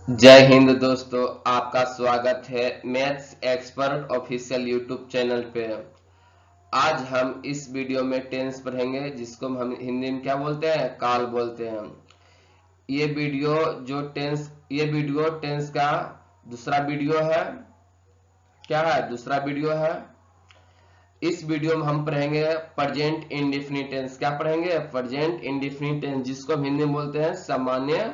जय हिंद दोस्तों, आपका स्वागत है maths expert official YouTube channel पे। आज हम इस वीडियो में टेंस पढ़ेंगे, जिसको हम हिंदी में क्या बोलते हैं, काल बोलते हैं। ये वीडियो ये वीडियो टेंस का दूसरा वीडियो है। क्या है? दूसरा वीडियो है। इस वीडियो में हम पढ़ेंगे प्रेजेंट इंडेफिनिट टेंस। क्या पढ़ेंगे? प्रेजेंट इंडेफिनिट टेंस, जिसको हम हिंदी में बोलते हैं सामान्य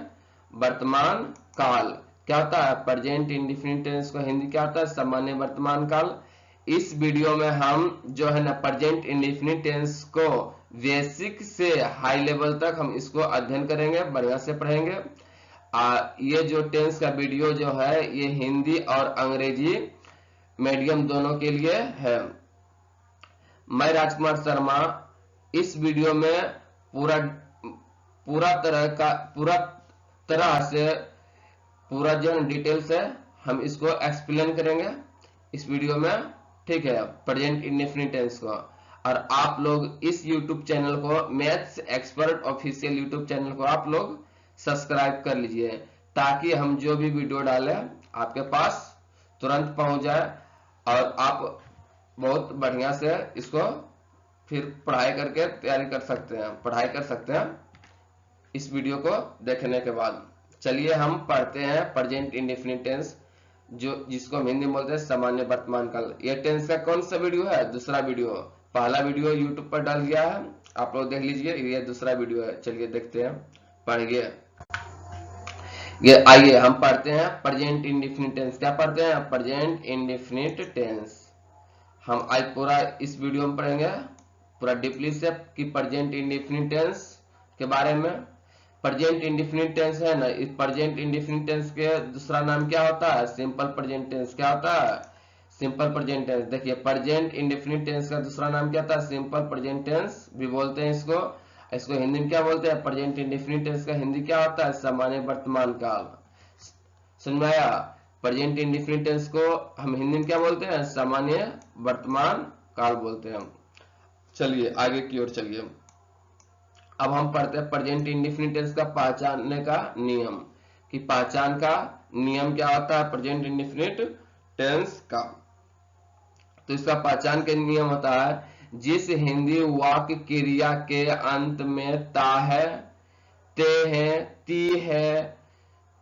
वर्तमान काल। क्या होता है प्रेजेंट इंडेफिनिट टेंस को? हिंदी क्या होता है? सामान्य वर्तमान काल। इस वीडियो में हम जो है ना प्रेजेंट इंडेफिनिट टेंस को बेसिक से हाई लेवल तक हम इसको अध्ययन करेंगे, बढ़िया से पढ़ेंगे। ये जो टेंस का वीडियो जो है ये हिंदी और अंग्रेजी मीडियम दोनों के लिए है। मैं राजकुमार शर्मा इस वीडियो में पूरा पूरा तरह से पूरा जो डिटेल से हम इसको एक्सप्लेन करेंगे इस वीडियो में। ठीक है, प्रेजेंट इंडेफिनिट टेंस को। और आप लोग इस यूट्यूब चैनल को, maths expert official YouTube channel को आप लोग सब्सक्राइब कर लीजिए, ताकि हम जो भी वीडियो डालें आपके पास तुरंत पहुंच जाए और आप बहुत बढ़िया से इसको फिर पढ़ाई करके तैयारी कर सकते हैं, पढ़ाई कर सकते हैं इस वीडियो को देखने के बाद। चलिए हम पढ़ते हैं प्रेजेंट इंडेफिनिट टेंस, जो जिसको हम हिंदी में बोलते हैं सामान्य वर्तमान काल। ये टेंस का कौन सा वीडियो है? दूसरा वीडियो। पहला वीडियो यूट्यूब पर डाल गया है, आप लोग देख लीजिए। ये दूसरा वीडियो है। चलिए देखते हैं, पढ़िए। ये आइए हम पढ़ते हैं प्रेजेंट इंडेफिनिट टेंस। क्या पढ़ते हैं? Present indefinite tense. हम आज पूरा इस वीडियो में पढ़ेंगे पूरा डीपली से कि प्रेजेंट इंडेफिनिट टेंस के बारे में। प्रेजेंट इंडेफिनिट टेंस है ना, इस प्रेजेंट इंडेफिनिट टेंस के दूसरा नाम क्या होता है? Simple present tense. क्या होता है? Simple present tense. देखिए, प्रेजेंट इंडेफिनिट टेंस का दूसरा नाम क्या होता है? सिंपल प्रेजेंट टेंस भी बोलते हैं इसको। इसको हिंदी में क्या बोलते हैं? प्रेजेंट इंडेफिनिट टेंस का हिंदी क्या होता है? सामान्य वर्तमान काल। समझ में आया? प्रेजेंट इंडेफिनिट टेंस को हम हिंदी में क्या बोलते हैं? सामान्य वर्तमान काल बोलते हैं। चलिए आगे की ओर चलिए। अब हम पढ़ते हैं प्रेजेंट इंडेफिनिट टेंस का पहचानने का नियम, कि पहचान का नियम क्या होता है प्रेजेंट इंडेफिनिट टेंस का। तो इसका पहचान का नियम होता है, जिस हिंदी वाक्य क्रिया के अंत में ता है, ते है, ती है,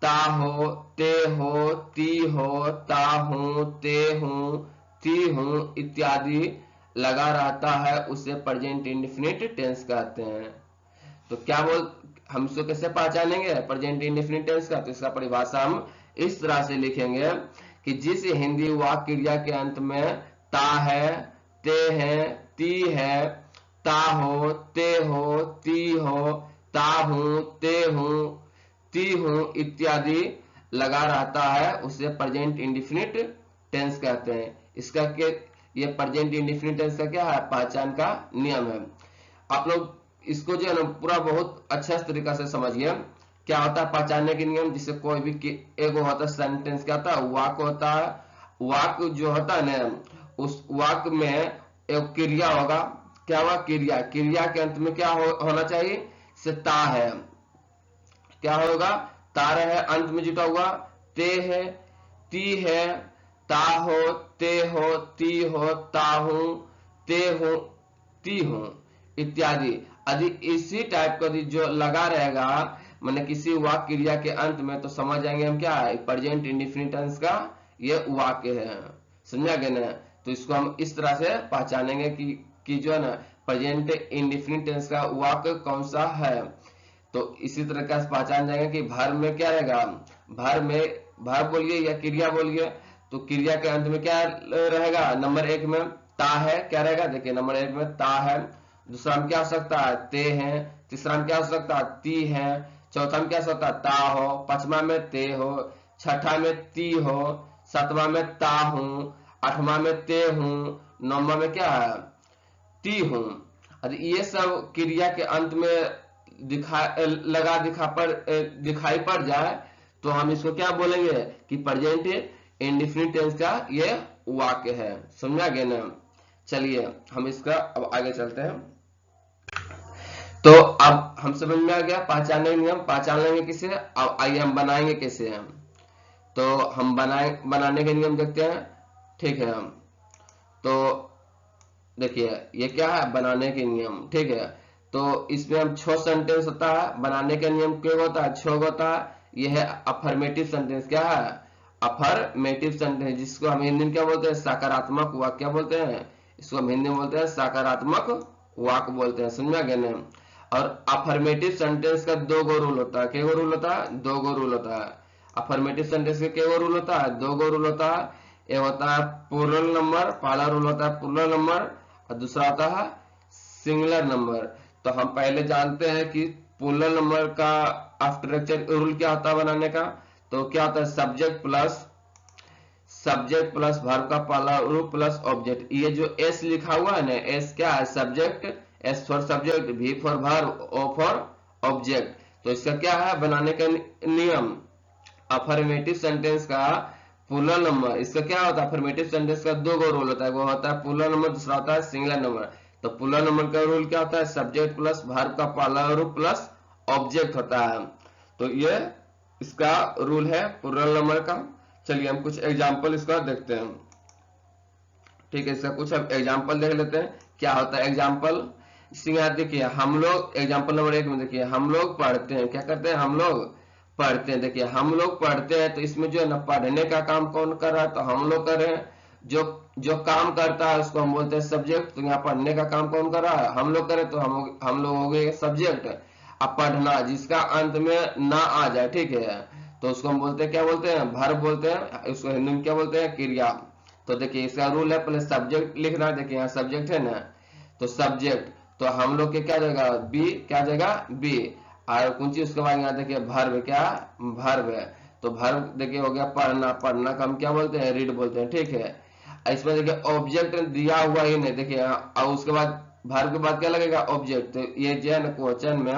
ता हो, ते हो, ती हो, ता हूं, ते हूं, ती हूं इत्यादि लगा रहता है, उसे प्रेजेंट इंडेफिनिट टेंस कहते हैं। तो क्या बोल हम इसको कैसे पहचानेंगे प्रेजेंट इंडेफिनिट टेंस का? तो इसका परिभाषा हम इस तरह से लिखेंगे कि जिस हिंदी वाक्य क्रिया के अंत में ता है, ते है, ती है, ता हो, ते हो, ती हो, ता हूं, ते हूं, ती हूं इत्यादि लगा रहता है, उसे प्रेजेंट इंडेफिनिट टेंस कहते हैं। इसका के ये प्रेजेंट इंडेफिनिट टेंस का क्या है? पहचान का नियम है। आप लोग इसको जो है ना पूरा बहुत अच्छा तरीका से समझिए। क्या होता है पहचानने के नियम? जिससे कोई भी एक होता है सेंटेंस, क्या होता है? वाक्य होता है। वाक्य जो होता है ना, उस वाक्य में एक क्रिया होगा। क्या हुआ? क्रिया। क्रिया के अंत में क्या होना चाहिए? से ता है। क्या होगा? ता है, अंत में जुटा हुआ। ते है, ती है, ता हो, ते हो, ती हो, ता हूं, ते हूं, ती हूं इत्यादि। यदि इसी टाइप का जो लगा रहेगा मैंने किसी वाक्य क्रिया के अंत में, तो समझ जाएंगे हम क्या है प्रेजेंट इंडेफिनिट टेंस का ये वाक्य है। समझा गया ना? तो इसको हम इस तरह से पहचानेंगे कि जो है ना प्रेजेंट इंडेफिनिट टेंस का वाक्य कौन सा है। तो इसी तरह का पहचान जाएंगे कि भर में क्या रहेगा। भर में भर बोलिए या क्रिया बोलिए, तो क्रिया के अंत में क्या रहेगा? नंबर एक में ता है। क्या रहेगा? देखिए, नंबर एक में ता है। दूसरा में क्या हो सकता है? ते है। तीसरा में क्या हो सकता है? ती है। चौथा में क्या हो सकता है? ता हो। पांचवा में ते हो। छठा में ती हो। सातवां में ता हूं। आठवां में ते हूं। नौवां में क्या है? ती हूं। ये सब क्रिया के अंत में दिखाई पड़ जाए, तो हम इसको क्या बोलेंगे कि प्रेजेंट इंडेफिनिट टेंस का ये वाक्य है। समझा गया ना? चलिए हम इसका अब आगे चलते हैं। तो अब हम समझ में आ गया पहचानने नियम। पहचान लेंगे किसे? अब आइए हम बनाएंगे कैसे हैं। तो हम बनाने के नियम देखते हैं, ठीक है। तो देखिए ये क्या है, बनाने के नियम, ठीक है। तो इसमें हम 6 सेंटेंस होता है, बनाने का नियम क्या होता है, 6 होता है। ये है अफर्मेटिव सेंटेंस, क्या है, अफर्मेटिव सेंटेंस, जिसको हम हिंदी में क्या बोलते हैं, सकारात्मक वाक्य क्या बोलते हैं, इसको हम हिंदी में बोलते हैं सकारात्मक वाक्य बोलते हैं, समझा गया ना। और अफर्मेटिव सेंटेंस का 2 गो रूल होता है, क्या रूल होता है, 2 गो रूल होता है। अफर्मेटिव सेंटेंस का क्या रूल होता है, 2 गो रूल होता है। ये होता है प्लूरल नंबर, पहला रूल होता है प्लूरल नंबर, और दूसरा होता है सिंगुलर नंबर। तो हम पहले जानते हैं कि प्लूरल नंबर का स्ट्रक्चर रूल क्या होता है बनाने का, तो क्या होता है, सब्जेक्ट प्लस वर्ब का पहला रूप प्लस ऑब्जेक्ट। ये जो एस लिखा हुआ है ना, एस क्या है, subject, S for subject, V for verb, O for object. तो इसका क्या है बनाने का नियम, अफर्मेटिव सेंटेंस का प्लूरल नंबर, इसका क्या होता है, अफर्मेटिव सेंटेंस का 2 गो रूल होता है, वो होता है प्लूरल नंबर, दूसरा होता है सिंगुलर नंबर। तो प्लूरल नंबर का रूल क्या होता है, सब्जेक्ट प्लस वर्ब का पहला रूप प्लस ऑब्जेक्ट होता है। तो ये इसका रूल है प्लूरल नंबर का। चलिए हम कुछ एग्जांपल इसका देखते हैं, ठीक है। इसका कुछ हम एग्जांपल देख लेते हैं, क्या होता है एग्जांपल। इसमें देखिए हम लोग एग्जांपल नंबर 1 में देखिए, हम लोग पढ़ते हैं, क्या करते हैं, हम लोग पढ़ते हैं। देखिए हम लोग पढ़ते हैं, तो इसमें जो है ना पढ़ने का काम कौन कर रहा है, तो हम लोग कर रहे हैं। जो जो काम करता है उसको हम बोलते हैं सब्जेक्ट। तो यहाँ पढ़ने का काम कौन कर रहा है, हम लोग करें, तो हम लोग हो गए सब्जेक्ट। अब पढ़ना जिसका अंत में ना आ जाए, ठीक है, तो उसको हम बोलते हैं, क्या बोलते हैं, वर्ब बोलते हैं, उसको हिंदी में क्या बोलते हैं, क्रिया। तो देखिए इसका रूल है, पहले सब्जेक्ट लिखना है, देखिए यहाँ सब्जेक्ट है ना, तो सब्जेक्ट, तो हम लोग के क्या जाएगा, बी, क्या जाएगा, बी। और कुछ उसके बाद यहाँ देखिए वर्ब, क्या वर्ब है, तो वर्ब देखिए हो गया पढ़ना, पढ़ना का हम क्या बोलते हैं, रीड बोलते हैं, ठीक है। इसमें देखिए ऑब्जेक्ट दिया हुआ ही नहीं, देखिए और उसके बाद वर्ब के बाद क्या लगेगा, ऑब्जेक्ट। तो ये जो है ना क्वेश्चन में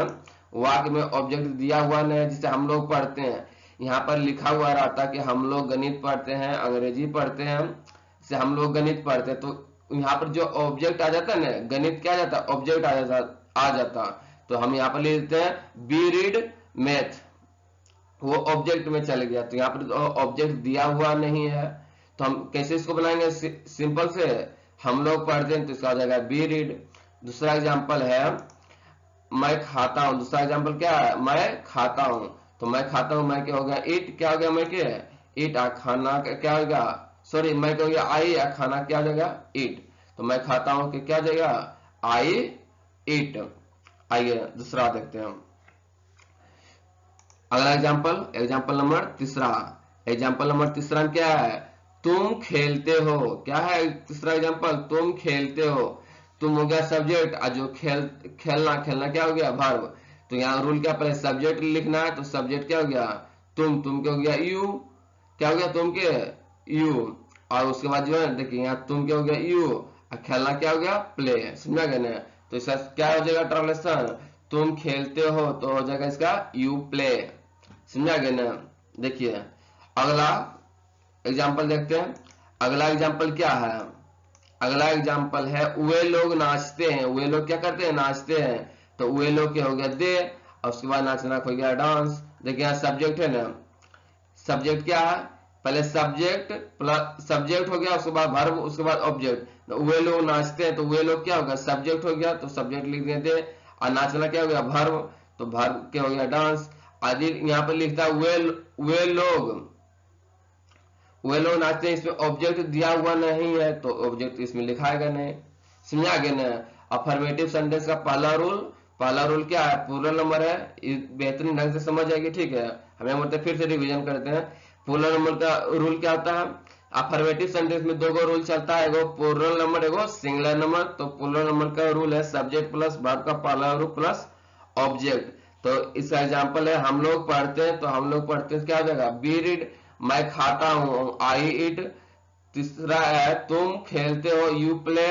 वाक्य में ऑब्जेक्ट दिया हुआ नहीं है, जिसे हम लोग पढ़ते हैं। यहाँ पर लिखा हुआ रहता कि हम लोग गणित पढ़ते हैं, अंग्रेजी पढ़ते हैं, से हम लोग गणित पढ़ते हैं। तो यहाँ पर जो ऑब्जेक्ट आ जाता है ना, गणित क्या आ जाता है, ऑब्जेक्ट आ जाता। तो हम यहाँ पर लिख देते हैं बी रीड मैथ, वो ऑब्जेक्ट में चले गया। तो यहाँ पर ऑब्जेक्ट दिया हुआ नहीं है, तो हम कैसे इसको बनाएंगे, सिंपल से हम लोग पढ़ते हैं, तो इसका हो जाएगा बी रीड। दूसरा एग्जाम्पल है मैं खाता हूं, दूसरा एग्जाम्पल क्या है, मैं खाता हूं। तो मैं खाता हूं, मैं क्या हो गया, ईट, क्या हो गया, मैं क्या ईट, खाना क्या हो गया, सॉरी मैं क्या हो गया, आई, खाना क्या हो जाएगा, ईट। तो मैं खाता हूं कि क्या हो जाएगा, आई ईट। आइए दूसरा देखते हैं हम, अगला एग्जाम्पल, एग्जाम्पल नंबर तीसरा। एग्जाम्पल नंबर तीसरा क्या है, तुम खेलते हो, क्या है तीसरा एग्जाम्पल, तुम खेलते हो। तुम हो गया सब्जेक्ट, और जो खेलना, खेलना क्या हो गया, वर्ब। तो यहाँ रूल क्या, पहले सब्जेक्ट लिखना है, तो सब्जेक्ट क्या हो गया, तुम क्या हो गया, यू, क्या हो गया, तुम के यू। और उसके बाद जो है देखिए यहाँ तुम क्या हो गया, यू, और खेलना क्या हो गया, प्ले, समझा गया ना। तो इसका क्या हो जाएगा ट्रांसलेशन, तुम खेलते हो, तो हो जाएगा इसका यू प्ले, समझा गया ना। देखिए अगला एग्जाम्पल देखते हैं, अगला एग्जाम्पल क्या है, अगला एग्जाम्पल है वे लोग नाचते हैं, वे लोग क्या करते हैं, नाचते हैं। तो वे लोग क्या हो गया, दे, और उसके बाद नाचना हो गया डांस। देखिए यहाँ सब्जेक्ट है ना, सब्जेक्ट क्या है, पहले सब्जेक्ट प्लस सब्जेक्ट हो गया, उसके बाद वर्ब, उसके बाद ऑब्जेक्ट। तो वे लोग नाचते हैं, तो वे लोग क्या होगा, सब्जेक्ट हो गया, तो सब्जेक्ट लिख देते, और नाचना क्या हो गया, वर्ब, तो वर्ब क्या हो गया, डांस। आदि यहाँ पर लिखता है वे लोग नाचते हैं, इसमें ऑब्जेक्ट दिया हुआ नहीं है, तो ऑब्जेक्ट इसमें लिखाएगा नहीं, समझा गया ना। अफर्मेटिव सेंटेंस का पहला रूल क्या है, प्लूरल नंबर है, बेहतरीन ढंग से समझ जाएगी, ठीक है। हमें मतलब फिर से रिवीजन करते हैं, प्लूरल नंबर का रूल क्या होता है, अफर्मेटिव सेंटेंस में 2 गो रूल चलता है, एगो प्लूरल नंबर, एगो सिंगुलर नंबर। तो प्लूरल नंबर का रूल है सब्जेक्ट प्लस वर्ब का पहला रूप प्लस ऑब्जेक्ट। तो इसका एग्जांपल है हम लोग पढ़ते हैं, तो हम लोग पढ़ते हैं क्या हो जाएगा, बी रीड, मैं खाता हूं, आई ईट। तीसरा है तुम खेलते हो, यू प्ले,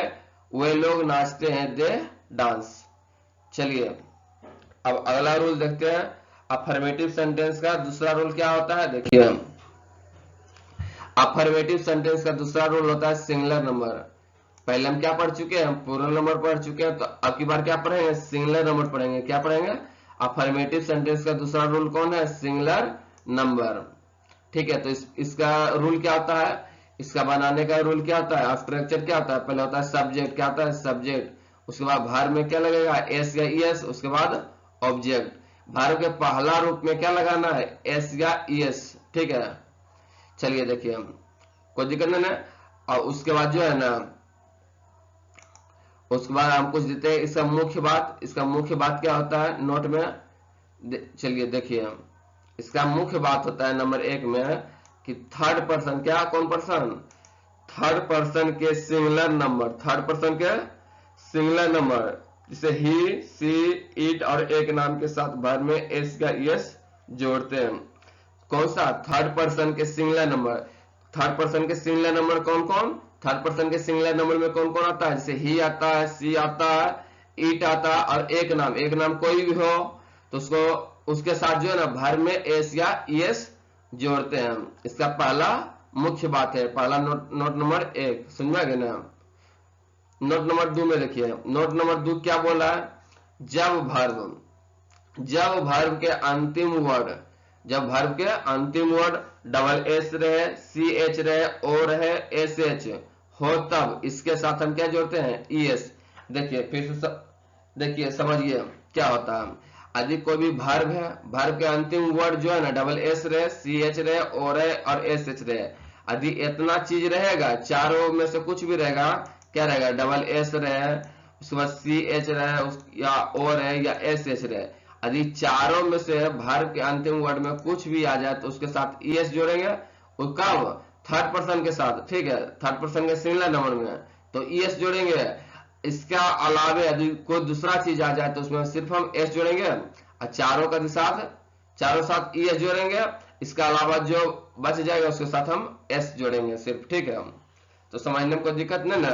वे लोग नाचते हैं, दे डांस। चलिए अब अगला रूल देखते हैं, अफर्मेटिव सेंटेंस का दूसरा रूल क्या होता है, देखिए अफर्मेटिव सेंटेंस का दूसरा रूल होता है सिंगुलर नंबर। पहले हम क्या पढ़ चुके हैं, हम प्लूरल नंबर पढ़ चुके हैं, तो अब की बार क्या पढ़ेंगे, सिंगुलर नंबर पढ़ेंगे। क्या पढ़ेंगे, अफर्मेटिव सेंटेंस का दूसरा रूल कौन है, सिंगुलर नंबर, ठीक है। तो इसका रूल क्या होता है, इसका बनाने का रूल क्या होता है, स्ट्रक्चर क्या होता है, पहले होता है सब्जेक्ट, क्या होता है सब्जेक्ट, उसके बाद भार में क्या लगेगा एस या ईएस, उसके बाद ऑब्जेक्ट। भार के पहला रूप में क्या लगाना है, एस या ईएस, ठीक है। चलिए देखिए कोई दिक्कत नहीं है। और उसके बाद जो है ना, उसके बाद हम कुछ देते हैं इसका मुख्य बात। इसका मुख्य बात क्या होता है नोट में, चलिए देखिए इसका मुख्य बात होता है नंबर 1 में कि थर्ड पर्सन, क्या कौन पर्सन, थर्ड पर्सन के सिंगुलर नंबर, थर्ड पर्सन के सिंगुलर नंबर, जिसे ही, सी, इट और एक नाम के साथ भर में एस का एस जोड़ते हैं। कौन सा, थर्ड पर्सन के सिंगुलर नंबर। थर्ड पर्सन के सिंगुलर नंबर कौन कौन, थर्ड पर्सन के सिंगुलर नंबर में कौन कौन आता है, जैसे ही आता है, सी आता है, इट आता है और एक नाम कोई भी हो तो उसको उसके साथ जो है ना भर में एस या ईएस जोड़ते हैं। इसका पहला मुख्य बात है, पहला नोट नंबर 1 समझ में आ गया ना। नोट नंबर 2 में देखिए, नोट नंबर 2 क्या बोला है, जब वर्ब के अंतिम वर्ड, जब वर्ब के अंतिम वर्ड डबल एस रहे, सी एच रहे, ओ रहे, एस एच हो, तब इसके साथ हम क्या जोड़ते हैं, ईएस। देखिए फिर से देखिए समझिए क्या होता है। यदि कोई भी वर्ब है, वर्ब के अंतिम वर्ड जो है ना डबल एस रहे, सी एच रहे, ओ रहे और एस एच रहे, यदि इतना चीज रहेगा, चारों में से कुछ भी रहेगा, क्या रहेगा, डबल एस रहे, उसके बाद सी एच रहे या ओ रहे या एस एच रहे, यदि चारों में से वर्ब के अंतिम वर्ड में कुछ भी आ जाए तो उसके साथ ईएस जोड़ेंगे, वो कब, थर्ड पर्सन के साथ, ठीक है, थर्ड पर्सन के सिंगुलर नंबर में तो ईएस जोड़ेंगे। इसका अलावे यदि कोई दूसरा चीज आ जाए तो उसमें सिर्फ हम एस जोड़ेंगे और चारों साथ ईएस जोड़ेंगे। इसका अलावा जो बच जाएगा उसके साथ हम एस जोड़ेंगे सिर्फ, ठीक है। तो समझने में कोई दिक्कत नहीं ना।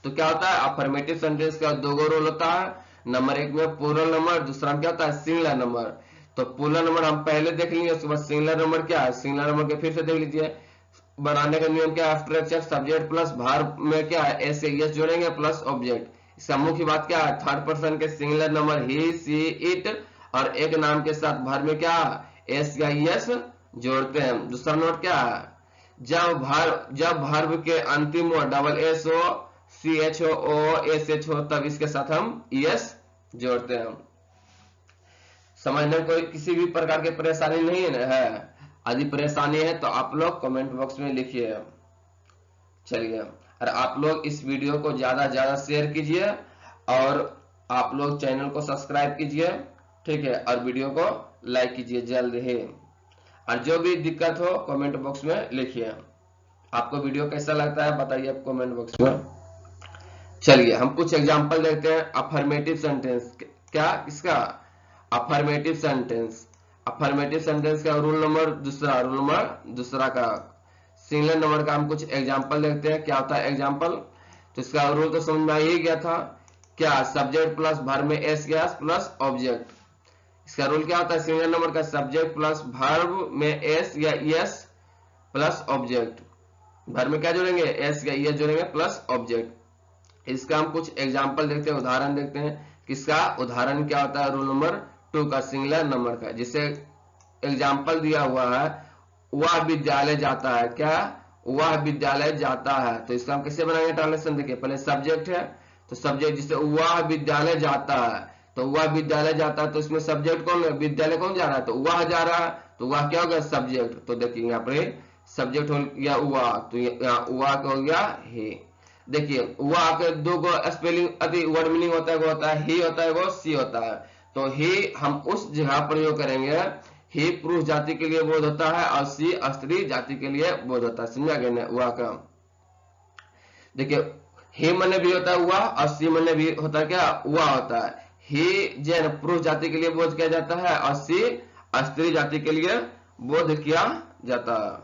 तो क्या होता है, अफर्मेटिव सेंटेंस का दो गो रोल होता है, नंबर 1 में प्लूरल नंबर, दूसरा में क्या होता है सिंगुलर नंबर। तो प्लूरल नंबर हम पहले देख लिए, उसके बाद सिंगुलर नंबर क्या है, सिंगुलर नंबर के फिर से देख लीजिए। बनाने का नियम क्या है, स्ट्रक्चर सब्जेक्ट प्लस वर्ब में क्या है एस या एस जोड़ेंगे प्लस ऑब्जेक्ट। इसका मुख्य बात क्या है, थर्ड पर्सन के singular number he, she, it और एक नाम के साथ वर्ब में क्या एस या एस जोड़ते हैं। दूसरा नोट क्या है, जब वर्ब के अंतिम वर्ड डबल एस हो, सी एच हो, ओ एस एच हो, तब इसके साथ हम एस जोड़ते हैं। समझने में कोई किसी भी प्रकार की परेशानी नहीं है। यदि परेशानी है तो आप लोग कमेंट बॉक्स में लिखिए। चलिए, और आप लोग इस वीडियो को ज्यादा ज्यादा शेयर कीजिए और आप लोग चैनल को सब्सक्राइब कीजिए, ठीक है, और वीडियो को लाइक कीजिए जल्द ही। और जो भी दिक्कत हो कमेंट बॉक्स में लिखिए। आपको वीडियो कैसा लगता है बताइए आप कमेंट बॉक्स में। चलिए हम कुछ एग्जांपल देखते हैं। अफर्मेटिव सेंटेंस, क्या इसका अफर्मेटिव सेंटेंस, अफर्मेटिव सेंटेंस का रूल नंबर दूसरा का सिंगुलर नंबर का हम कुछ एग्जांपल देखते हैं। क्या होता है एग्जांपल, तो इसका रूल तो समझ में आ ही गया था, क्या सब्जेक्ट प्लस वर्ब में एस गैस प्लस ऑब्जेक्ट। इसका रूल क्या होता है, सिंगुलर नंबर का सब्जेक्ट प्लस वर्ब में एस या एस प्लस ऑब्जेक्ट, वर्ब में क्या जोड़ेंगे एस या एस जोड़ेंगे प्लस ऑब्जेक्ट। इसका हम कुछ एग्जांपल देखते हैं, उदाहरण देखते हैं। किसका उदाहरण क्या होता है, रूल नंबर 2 का सिंगुलर नंबर का, जिसे एग्जांपल दिया हुआ है, वह विद्यालय जाता है, क्या वह विद्यालय जाता है। तो इसका हम कैसे बनाएंगे ट्रांसलेशन, देखिए पहले सब्जेक्ट है तो सब्जेक्ट, जिसे वह विद्यालय जाता है, तो वह विद्यालय जाता है तो इसमें सब्जेक्ट कौन है, विद्यालय कौन जा रहा है, तो वह जा रहा है, तो वह क्या हो गया सब्जेक्ट। तो देखिए यहाँ पे सब्जेक्ट हो गया वह, तो यहाँ वह हो गया हे। देखिए वह के दो गो स्पेलिंग अति वर्ड मीनिंग होता है, वो होता है ही होता है, वो सी होता है। तो ही हम उस जगह प्रयोग करेंगे, ही पुरुष जाति के लिए बोध होता है और सी स्त्री जाति के लिए बोध होता है, समझा गया ना। वह का देखिए ही मने भी होता है हुआ और सी मने भी होता है, क्या हुआ होता है। ही जैन पुरुष जाति के लिए बोध किया जाता है और सी स्त्री जाति के लिए बोध किया जाता है,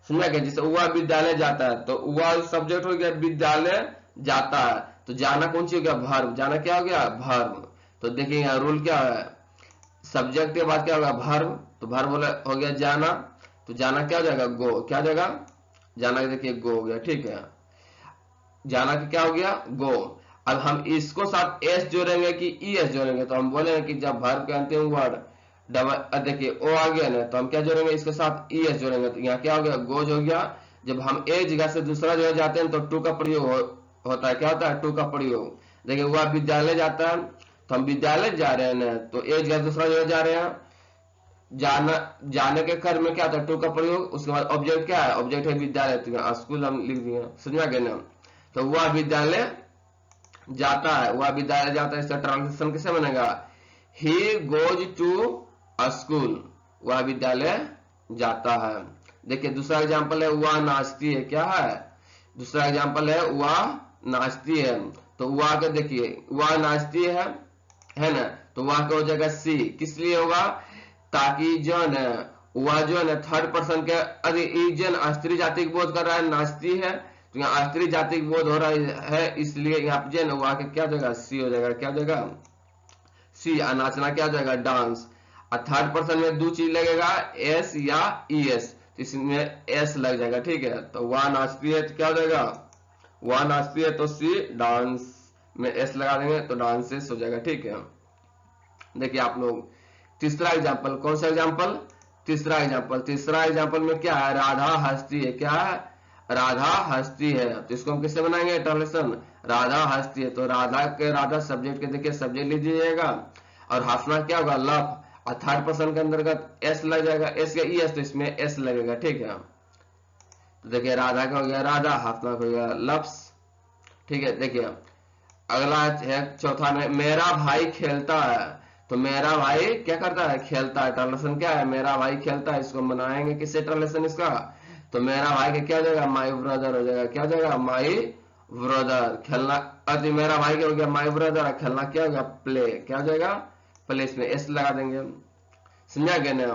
समझा गया। जैसे वह विद्यालय जाता है तो वह सब्जेक्ट हो गया, विद्यालय जाता है तो जाना कौन सी हो गया, वर्ब, जाना क्या हो गया वर्ब। तो देखिए यहाँ रूल क्या है, सब्जेक्ट के बाद क्या होगा वर्ब, तो वर्ब हो गया जाना, तो जाना क्या हो जाएगा गो, क्या हो जाएगा जाना, देखिए गो हो गया, ठीक है, जाना का क्या हो गया गो। अब हम इसको साथ एस जोड़ेंगे कि ई एस जोड़ेंगे, तो हम बोलेंगे कि जब वर्ब के अंतिम वर्ड देखिए ओ आ गया ना, तो हम क्या जोड़ेंगे इसके साथ ES जोड़ेंगे, तो यहाँ क्या हो गया, गोज हो गया। जब हम एक जगह से दूसरा जगह जाते हैं तो टू का प्रयोग होता है, क्या होता है, टू का प्रयोग। देखिए वह विद्यालय जाता है, तो हम विद्यालय जा रहे हैं ना, तो एक जगह दूसरा जगह जा रहे हैं, जाने के कर्म में क्या होता है, टू का प्रयोग। उसके बाद ऑब्जेक्ट क्या है, ऑब्जेक्ट है विद्यालय, तो यहाँ स्कूल हम लिख दिए, समझा गए ना। तो वह विद्यालय जाता है, वह विद्यालय जाता है, इसका ट्रांसलेशन कैसे बनेगा, he goes to a school, वह विद्यालय जाता है। देखिए दूसरा एग्जांपल है, वह नाचती है, क्या है, दूसरा एग्जांपल है वह नाचती है, तो वह के देखिए वह नाचती है ना, तो वह का हो जाएगा सी, किस लिए होगा, ताकि जो है वह जो है थर्ड पर्सन के, अरे जन स्त्री जाति बोध कर रहा है, नाचती है, तो यहाँ स्त्री जाति बोध हो रहा है, इसलिए यहाँ पे जो है वह के क्या हो जाएगा, सी हो जाएगा, क्या हो जाएगा, सी। नाचना क्या हो जाएगा, डांस। और थर्ड पर्सन में दो चीज लगेगा, एस या ES, तो इसमें S लग जाएगा, ठीक है। तो वह नाचती है तो क्या हो जाएगा, वह नाचती है, तो सी, डांस में S लगा देंगे तो डांसेस हो जाएगा, ठीक है। देखिए आप लोग तीसरा एग्जांपल, कौन सा एग्जांपल, तीसरा एग्जांपल में क्या है, राधा हंसती है, क्या है, राधा हंसती है, तो इसको हम किससे बनाएंगे, ट्रांसलेशन, राधा हंसती है, तो राधा सब्जेक्ट के देखिए सब्जेक्ट लिख दीजिएगा, और हंसना क्या होगा, लफ, और थर्ड पर्सन के अंतर्गत S लग जाएगा, S या ES, तो इसमें S लगेगा, ठीक है। तो देखिए राधा का हो गया राधा, हंसना हो गया लफ्स, ठीक है। देखिए अगला है चौथा में, मेरा भाई खेलता है, तो मेरा भाई क्या करता है, खेलता है, ट्रांसलेशन क्या है, मेरा भाई खेलता है, इसको बनाएंगे किससे ट्रांसलेशन इसका, तो मेरा भाई का क्या हो जाएगा, माई ब्रदर हो जाएगा, क्या हो जाएगा, माई ब्रदर, खेलना, अरे मेरा भाई क्या हो गया, माई ब्रदर, खेलना क्या हो गया, प्ले, क्या हो जाएगा, प्ले, इसमें S लगा देंगे, समझा गया ना।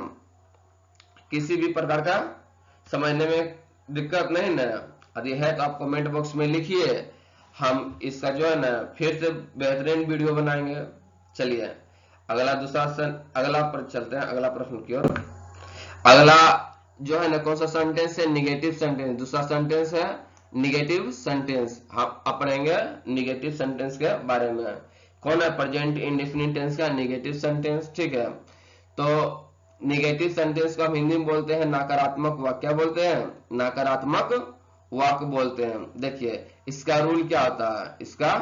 किसी भी प्रकार का समझने में दिक्कत नहीं ना, यदि है तो आप कमेंट बॉक्स में लिखिए, हम इसका जो है ना फिर से बेहतरीन वीडियो बनाएंगे। चलिए अगला अगला पर चलते हैं, अगला प्रश्न की ओर। अगला जो है ना कौन सा सेंटेंस है, निगेटिव सेंटेंस, दूसरा सेंटेंस है निगेटिव सेंटेंस। हम पढ़ेंगे निगेटिव सेंटेंस के बारे में। कौन है, प्रेजेंट इंडेफिनिट टेंस का निगेटिव सेंटेंस, ठीक है। तो निगेटिव सेंटेंस को हम हिंदी में बोलते हैं नकारात्मक वाक्य, क्या बोलते हैं, नकारात्मक वाक्य बोलते हैं। देखिए इसका रूल क्या होता है, इसका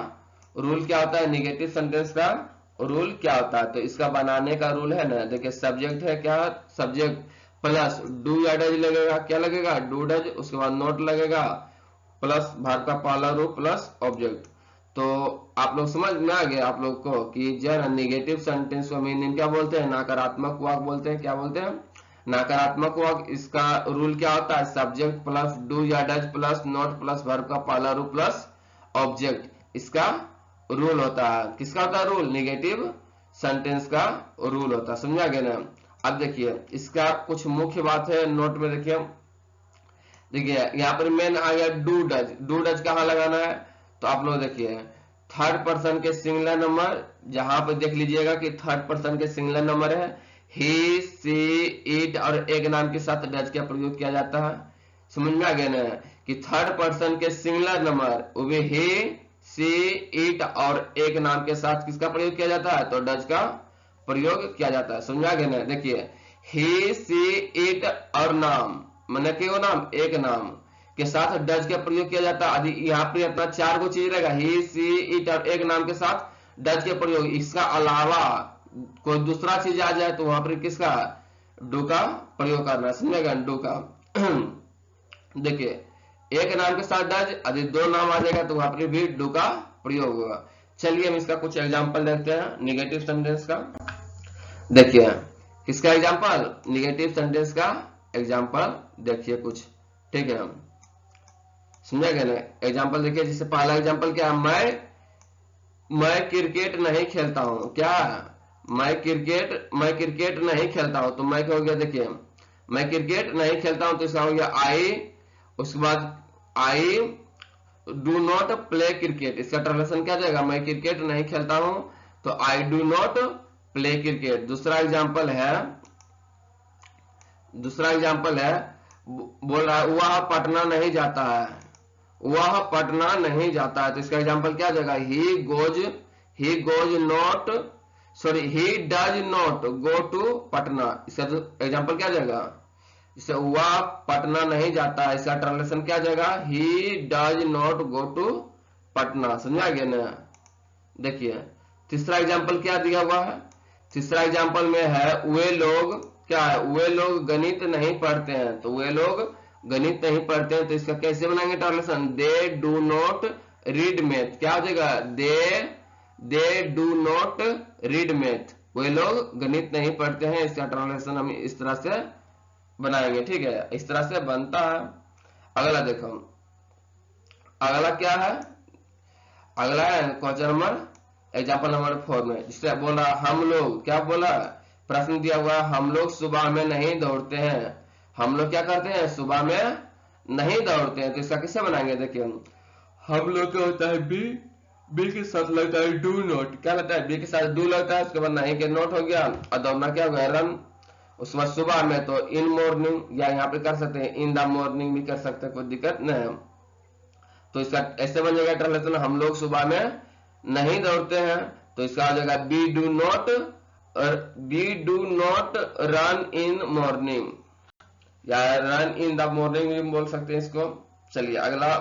रूल क्या होता है, निगेटिव सेंटेंस का रूल क्या होता है, तो इसका बनाने का रूल है ना, देखिए सब्जेक्ट है, क्या सब्जेक्ट प्लस डू या डज लगेगा, क्या लगेगा, डू डज, उसके बाद नोट लगेगा, प्लस भाग का पहला रूप प्लस ऑब्जेक्ट। तो आप लोग समझ में आ गया आप लोग को कि जब नेगेटिव सेंटेंस को मीनिंग क्या बोलते हैं, नकारात्मक वाक्य बोलते हैं, क्या बोलते हैं, नकारात्मक वाक्य। इसका रूल क्या होता है, सब्जेक्ट प्लस डू या does plus note plus verb का पहला रूप प्लस ऑब्जेक्ट, इसका रूल होता है। किसका होता है रूल, नेगेटिव सेंटेंस का रूल होता है, समझा गया ना। अब देखिए इसका कुछ मुख्य बात है, नोट में देखिए, यहाँ पर मेन आ गया डू डज, डू डज कहाँ लगाना है, तो आप लोग देखिए थर्ड पर्सन के सिंगुलर नंबर, जहां पर देख लीजिएगा कि थर्ड पर्सन के सिंगुलर नंबर है, ही सी इट और एक नाम के साथ डज का प्रयोग किया जाता है। समझ में आ गया ना कि थर्ड पर्सन के सिंगुलर नंबर वो भी ही सी इट और एक नाम के साथ किसका प्रयोग किया जाता है, तो डज का प्रयोग किया जाता है, समझ आ गया ना। देखिए ही सी इट और नाम मैंने क्यों नाम, एक नाम के साथ डज का प्रयोग किया जाता है। यहाँ पे अपना चार को चीज रहेगा, ही सी इट और एक नाम के साथ डज के प्रयोग, इसका अलावा कोई दूसरा चीज आ जाए तो वहां पर किसका, डू का प्रयोग करना, समझेगा, डू का। देखिए एक नाम के साथ डज, यदि दो नाम आ जाएगा तो वहां पर भी डू का प्रयोग होगा। चलिए हम इसका कुछ एग्जाम्पल देखते हैं निगेटिव सेंटेंस का। देखिए किसका एग्जाम्पल, निगेटिव सेंटेंस का एग्जाम्पल देखिए कुछ, ठीक है, समझा गया ना। एग्जाम्पल देखिए, जैसे पहला एग्जाम्पल क्या है, मैं क्रिकेट नहीं खेलता हूं, क्या, मैं क्रिकेट नहीं खेलता हूं, तो मैं क्या हो गया, देखिए मैं क्रिकेट नहीं खेलता हूं, तो इसका हो गया आई, उसके बाद I do not play cricket, इसका ट्रांसलेशन क्या जाएगा, मैं क्रिकेट नहीं खेलता हूं, तो I do not play cricket. दूसरा एग्जाम्पल है, बोल रहा है वह पटना नहीं जाता है, वह पटना नहीं जाता है, तो इसका एग्जाम्पल क्या जाएगा, he goes not sorry he does not go to Patna. इसका तो एग्जाम्पल क्या जाएगा, इससे वह पटना नहीं जाता, इसका ट्रांसलेशन क्या जाएगा, he does not go to Patna. समझा गया ना। देखिए तीसरा एग्जाम्पल क्या दिया हुआ है, तीसरा एग्जाम्पल में है वे लोग क्या है, वे लोग गणित नहीं पढ़ते हैं, तो वे लोग गणित नहीं पढ़ते हैं, तो इसका कैसे बनाएंगे translation, they do not read math. क्या हो जाएगा, they do not read math, वे लोग गणित नहीं पढ़ते हैं। इसका ट्रांसलेशन हम इस तरह से बनाएंगे। ठीक है, इस तरह से बनता है। अगला देखो, अगला क्या है, अगला है क्वेश्चन नंबर एग्जाम्पल नंबर 4 में, जिससे बोला हम लोग, क्या बोला, प्रश्न दिया हुआ हम लोग सुबह में नहीं दौड़ते हैं, हम लोग क्या करते हैं, सुबह में नहीं दौड़ते हैं। तो इसका किससे बनाएंगे, देखिए हम लोग क्या होता है, बी के साथ लगता है डू नॉट, क्या लगता है, बी के साथ डू लगता है, उसके बाद नहीं के नोट हो गया, और दौड़ना क्या हो गया, रन। उसके बाद सुबह में तो इन मॉर्निंग, या यहाँ पे कर सकते हैं इन द मॉर्निंग भी कर सकते हैं, कोई दिक्कत नहीं। तो इसका ऐसे बन जाएगा ट्रांसलेशन, हम लोग सुबह में नहीं दौड़ते हैं, तो इसका हो जाएगा we do not run in morning, या रन इन द मॉर्निंग भी बोल सकते हैं इसको। चलिए अगला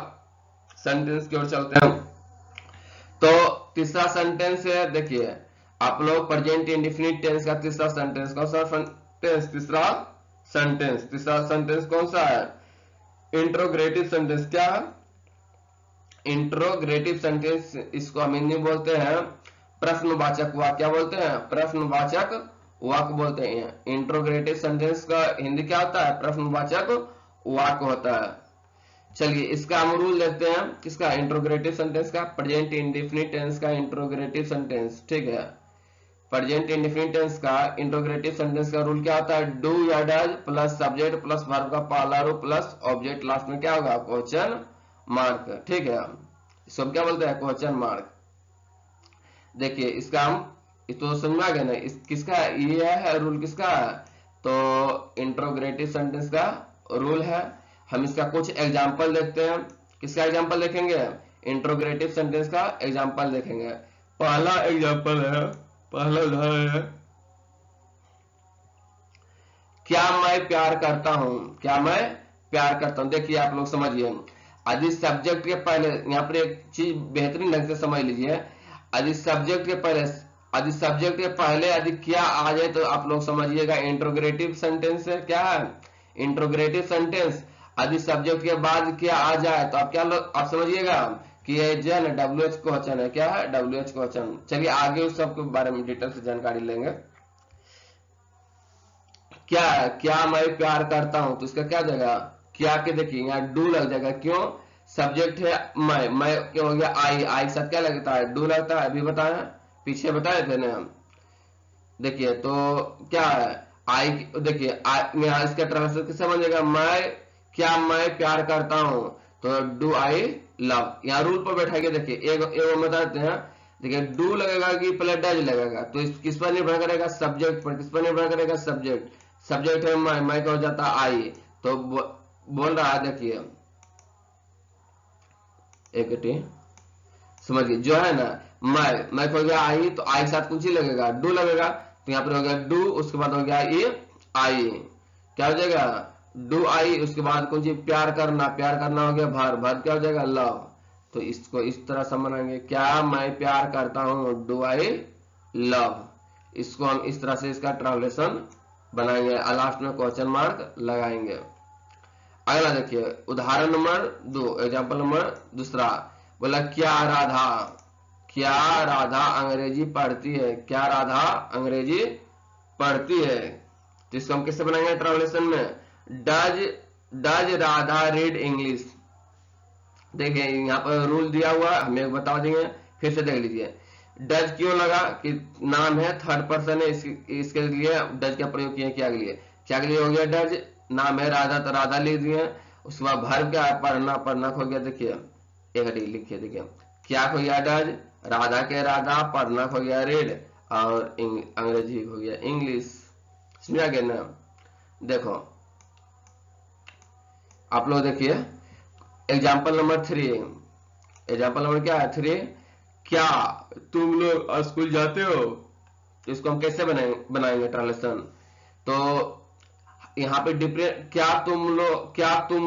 सेंटेंस की ओर चलते हैं। तो तीसरा सेंटेंस है, देखिए आप लोग प्रेजेंट इंडेफिनिट टेंस का तीसरा सेंटेंस, कौन सा सेंटेंस, तीसरा सेंटेंस कौन सा है, इंट्रोग्रेटिव सेंटेंस। क्या है इंट्रोग्रेटिव सेंटेंस, इसको हम हिंदी बोलते हैं प्रश्नवाचक वाक्य, क्या बोलते हैं, प्रश्नवाचक वाक्य बोलते हैं। इंट्रोग्रेटिव सेंटेंस का हिंदी क्या होता है, प्रश्नवाचक वाक्य होता है। चलिए इसका हम रूल देखते हैं, किसका, इंट्रोग्रेटिव सेंटेंस का, प्रेजेंट इंडेफिनिट टेंस का इंट्रोग्रेटिव सेंटेंस। ठीक है, प्रेजेंट इंडेफिनिट टेंस का इंट्रोग्रेटिव सेंटेंस का रूल क्या होता है, डू या does plus subject plus verb का पहला रूप प्लस ऑब्जेक्ट, लास्ट में क्या होगा, क्वेश्चन मार्क। ठीक है, इसको क्या बोलते हैं, क्वेश्चन मार्क। देखिए इसका हम तो समझ आ गया ना, इस किसका ये है रूल, किसका है, तो इंट्रोग्रेटिव सेंटेंस का रूल है। हम इसका कुछ एग्जांपल देखते हैं, किसका एग्जांपल देखेंगे, इंट्रोग्रेटिव सेंटेंस का एग्जांपल देखेंगे। पहला एग्जांपल है, पहला उदाहरण है, क्या मैं प्यार करता हूं, क्या मैं प्यार करता हूं। देखिए आप लोग समझिए, यदि सब्जेक्ट के पहले, यहाँ पर एक चीज बेहतरीन ढंग से समझ लीजिए, यदि सब्जेक्ट के पहले यदि क्या आ जाए तो आप लोग समझिएगा इंट्रोग्रेटिव सेंटेंस है। क्या है इंट्रोग्रेटिव सेंटेंस, यदि सब्जेक्ट के बाद क्या आ जाए तो आप क्या आप समझिएगा कि ये जो है ना WH क्वेश्चन है। क्या है, WH क्वेश्चन। चलिए आगे उस सब के बारे में डिटेल से जानकारी लेंगे। क्या मैं प्यार करता हूं, तो इसका क्या जाएगा, क्या के देखिए यहाँ डू लग जाएगा, क्यों, सब्जेक्ट है मैं क्या हो गया, आई सब क्या लगता है, डू लगता है, अभी बताया पीछे बताए थे ना हम। देखिए तो क्या है, आई, देखिए यहाँ इसका ट्रांसलेशन किससे बन जाएगा, मैं प्यार करता हूं, तो डू आई लव। यहाँ रूल पर बैठाइए, देखिए एक बताते हैं। देखिए डू लगेगा कि पहले डज लगेगा, तो किस पर निर्भर करेगा, सब्जेक्ट पर। किस पर निर्भर करेगा, सब्जेक्ट है मैं क्या हो जाता आई, तो बोल रहा है, देखिए एक समझिए, जो है ना मैं हो गया आई, तो आई साथ कुछ ही लगेगा, डू लगेगा, तो यहाँ पर हो गया डू, उसके बाद हो गया ये आई, क्या हो जाएगा, डू आई, उसके बाद कुछ प्यार करना हो गया भर क्या हो जाएगा, लव। तो इसको इस तरह से बनाएंगे, क्या मैं प्यार करता हूं, डू आई लव। इसको हम इस तरह से इसका ट्रांसलेशन बनाएंगे, लास्ट में क्वेश्चन मार्क लगाएंगे। अगला देखिए उदाहरण नंबर 2, एग्जाम्पल नंबर दूसरा, बोला क्या राधा अंग्रेजी पढ़ती है, क्या राधा अंग्रेजी पढ़ती है। तो इसको हम किससे बनाएंगे ट्रांसलेशन में, डज राधा रीड इंग्लिश। देखिए यहाँ पर रूल दिया हुआ है, हम एक बता देंगे, फिर से देख लीजिए। डज क्यों लगा कि नाम है, थर्ड पर्सन है, इसके लिए डज का प्रयोग किया, क्या के लिए हो गया डज, नाम है राधा तो राधा लिख दिए। उसके बाद भर क्या है, पढ़ना हो गया। देखिए एक लिखिए, देखिए क्या हो गया डज, राधा के राधा, पढ़ना हो गया रीड, और अंग्रेजी हो गया इंग्लिश। समझा गया ना। देखो आप लोग देखिए एग्जाम्पल नंबर 3, एग्जाम्पल नंबर क्या है 3, क्या तुम लोग स्कूल जाते हो, तो इसको हम कैसे बनाएंगे ट्रांसलेशन। तो यहाँ पे डिफरेंट, क्या तुम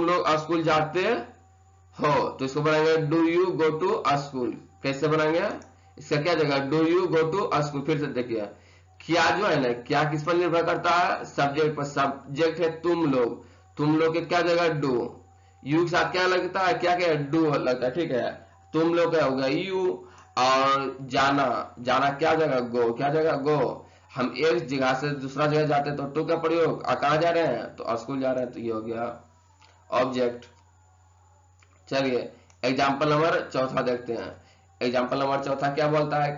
लोग स्कूल जाते हो, तो इसको बनाएंगे do you go to school. कैसे बनाएंगे, इसका क्या जगह do you go to school. फिर से देखिए, क्या जो है ना, क्या किस पर निर्भर करता है, सब्जेक्ट पर। सब्जेक्ट है तुम लोग के क्या जगह डू, यू के साथ क्या लगता है, क्या क्या डू लगता है, ठीक है। तुम लोग क्या होगा यू, और जाना क्या जगह गो, क्या जगह गो। हम एक जगह से दूसरा जगह जाते हैं तो टू का प्रयोग, कहाँ जा रहे हैं तो स्कूल जा रहे हैं, तो ये हो गया ऑब्जेक्ट। चलिए एग्जाम्पल नंबर चौथा देखते हैं। एग्जाम्पल नंबर चौथा क्या बोलता है,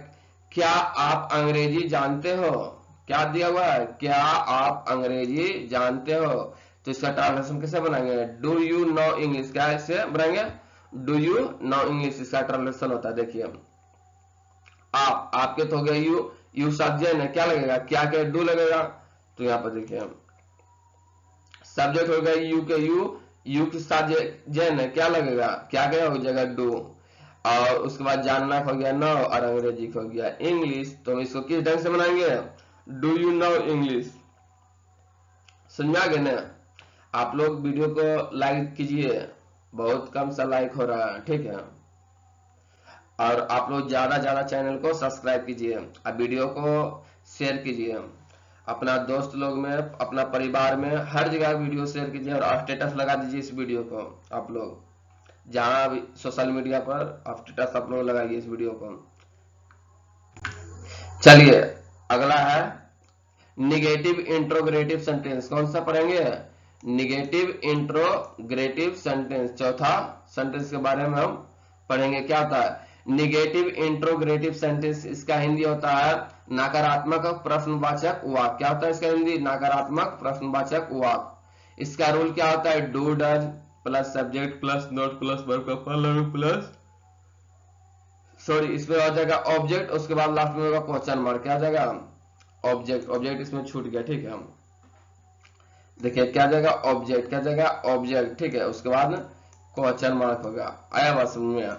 क्या आप अंग्रेजी जानते हो। क्या दिया हुआ है, क्या आप अंग्रेजी जानते हो। तो इसका ट्रांसलेशन कैसे बनाएंगे, डू यू नो इंग्लिश। कैसे बनाएंगे, डू यू नो इंग्लिश, इसका ट्रांसलेशन होता है। देखिए आपके तो हो गया यू सब्जेक्ट है, क्या लगेगा, क्या क्या डू लगेगा। तो यहाँ पर देखिए सब्जेक्ट हो गया यू के साथ जैन है, क्या लगेगा, क्या क्या हो जाएगा डू। और उसके बाद जानना हो गया नो, और अंग्रेजी हो गया इंग्लिश। तो इसको किस ढंग से बनाएंगे, डू यू नो इंग्लिश। समझा गए ना। आप लोग वीडियो को लाइक कीजिए, बहुत कम सा लाइक हो रहा है, ठीक है। और आप लोग ज्यादा चैनल को सब्सक्राइब कीजिए, और वीडियो को शेयर कीजिए अपना दोस्त लोग में, अपना परिवार में, हर जगह वीडियो शेयर कीजिए, और स्टेटस लगा दीजिए इस वीडियो को। आप लोग जहां भी सोशल मीडिया पर स्टेटस आप लोग लगाइए इस वीडियो को। चलिए अगला है निगेटिव इंट्रोग्रेटिव सेंटेंस। कौन सा पढ़ेंगे, निगेटिव इंट्रोग्रेटिव सेंटेंस। चौथा सेंटेंस के बारे में हम पढ़ेंगे। क्या होता है निगेटिव इंट्रोग्रेटिव सेंटेंस, इसका हिंदी होता है नकारात्मक प्रश्नवाचक वाक्य। क्या होता है इसका हिंदी, नकारात्मक प्रश्नवाचक वाक्य। इसका रूल क्या होता है, do does plus subject plus note plus verb का फॉर्म प्लस सॉरी इसमें आ जाएगा ऑब्जेक्ट, उसके बाद लास्ट में होगा क्वेश्चन मार्क। क्या जाएगा ऑब्जेक्ट इसमें छूट गया, ठीक है। हम देखिए क्या जाएगा ऑब्जेक्ट, क्या जाएगा ऑब्जेक्ट, ठीक है। उसके बाद क्वेश्चन मार्क होगा। आया बात समझ में,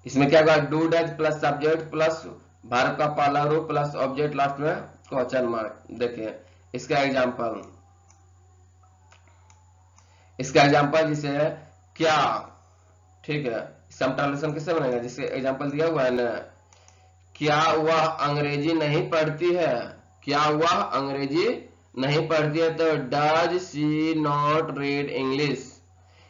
इसमें क्या होगा do does plus subject plus verb का पहला रूप प्लस ऑब्जेक्ट लास्ट में क्वेश्चन मार्क। देखिए इसका एग्जांपल जिसे क्या, ठीक है। इसका ट्रांसलेशन कैसे बनेगा, जिससे एग्जांपल दिया हुआ है ना, क्या वह अंग्रेजी नहीं पढ़ती है, क्या वह अंग्रेजी नहीं पढ़ती है, तो does she not read English.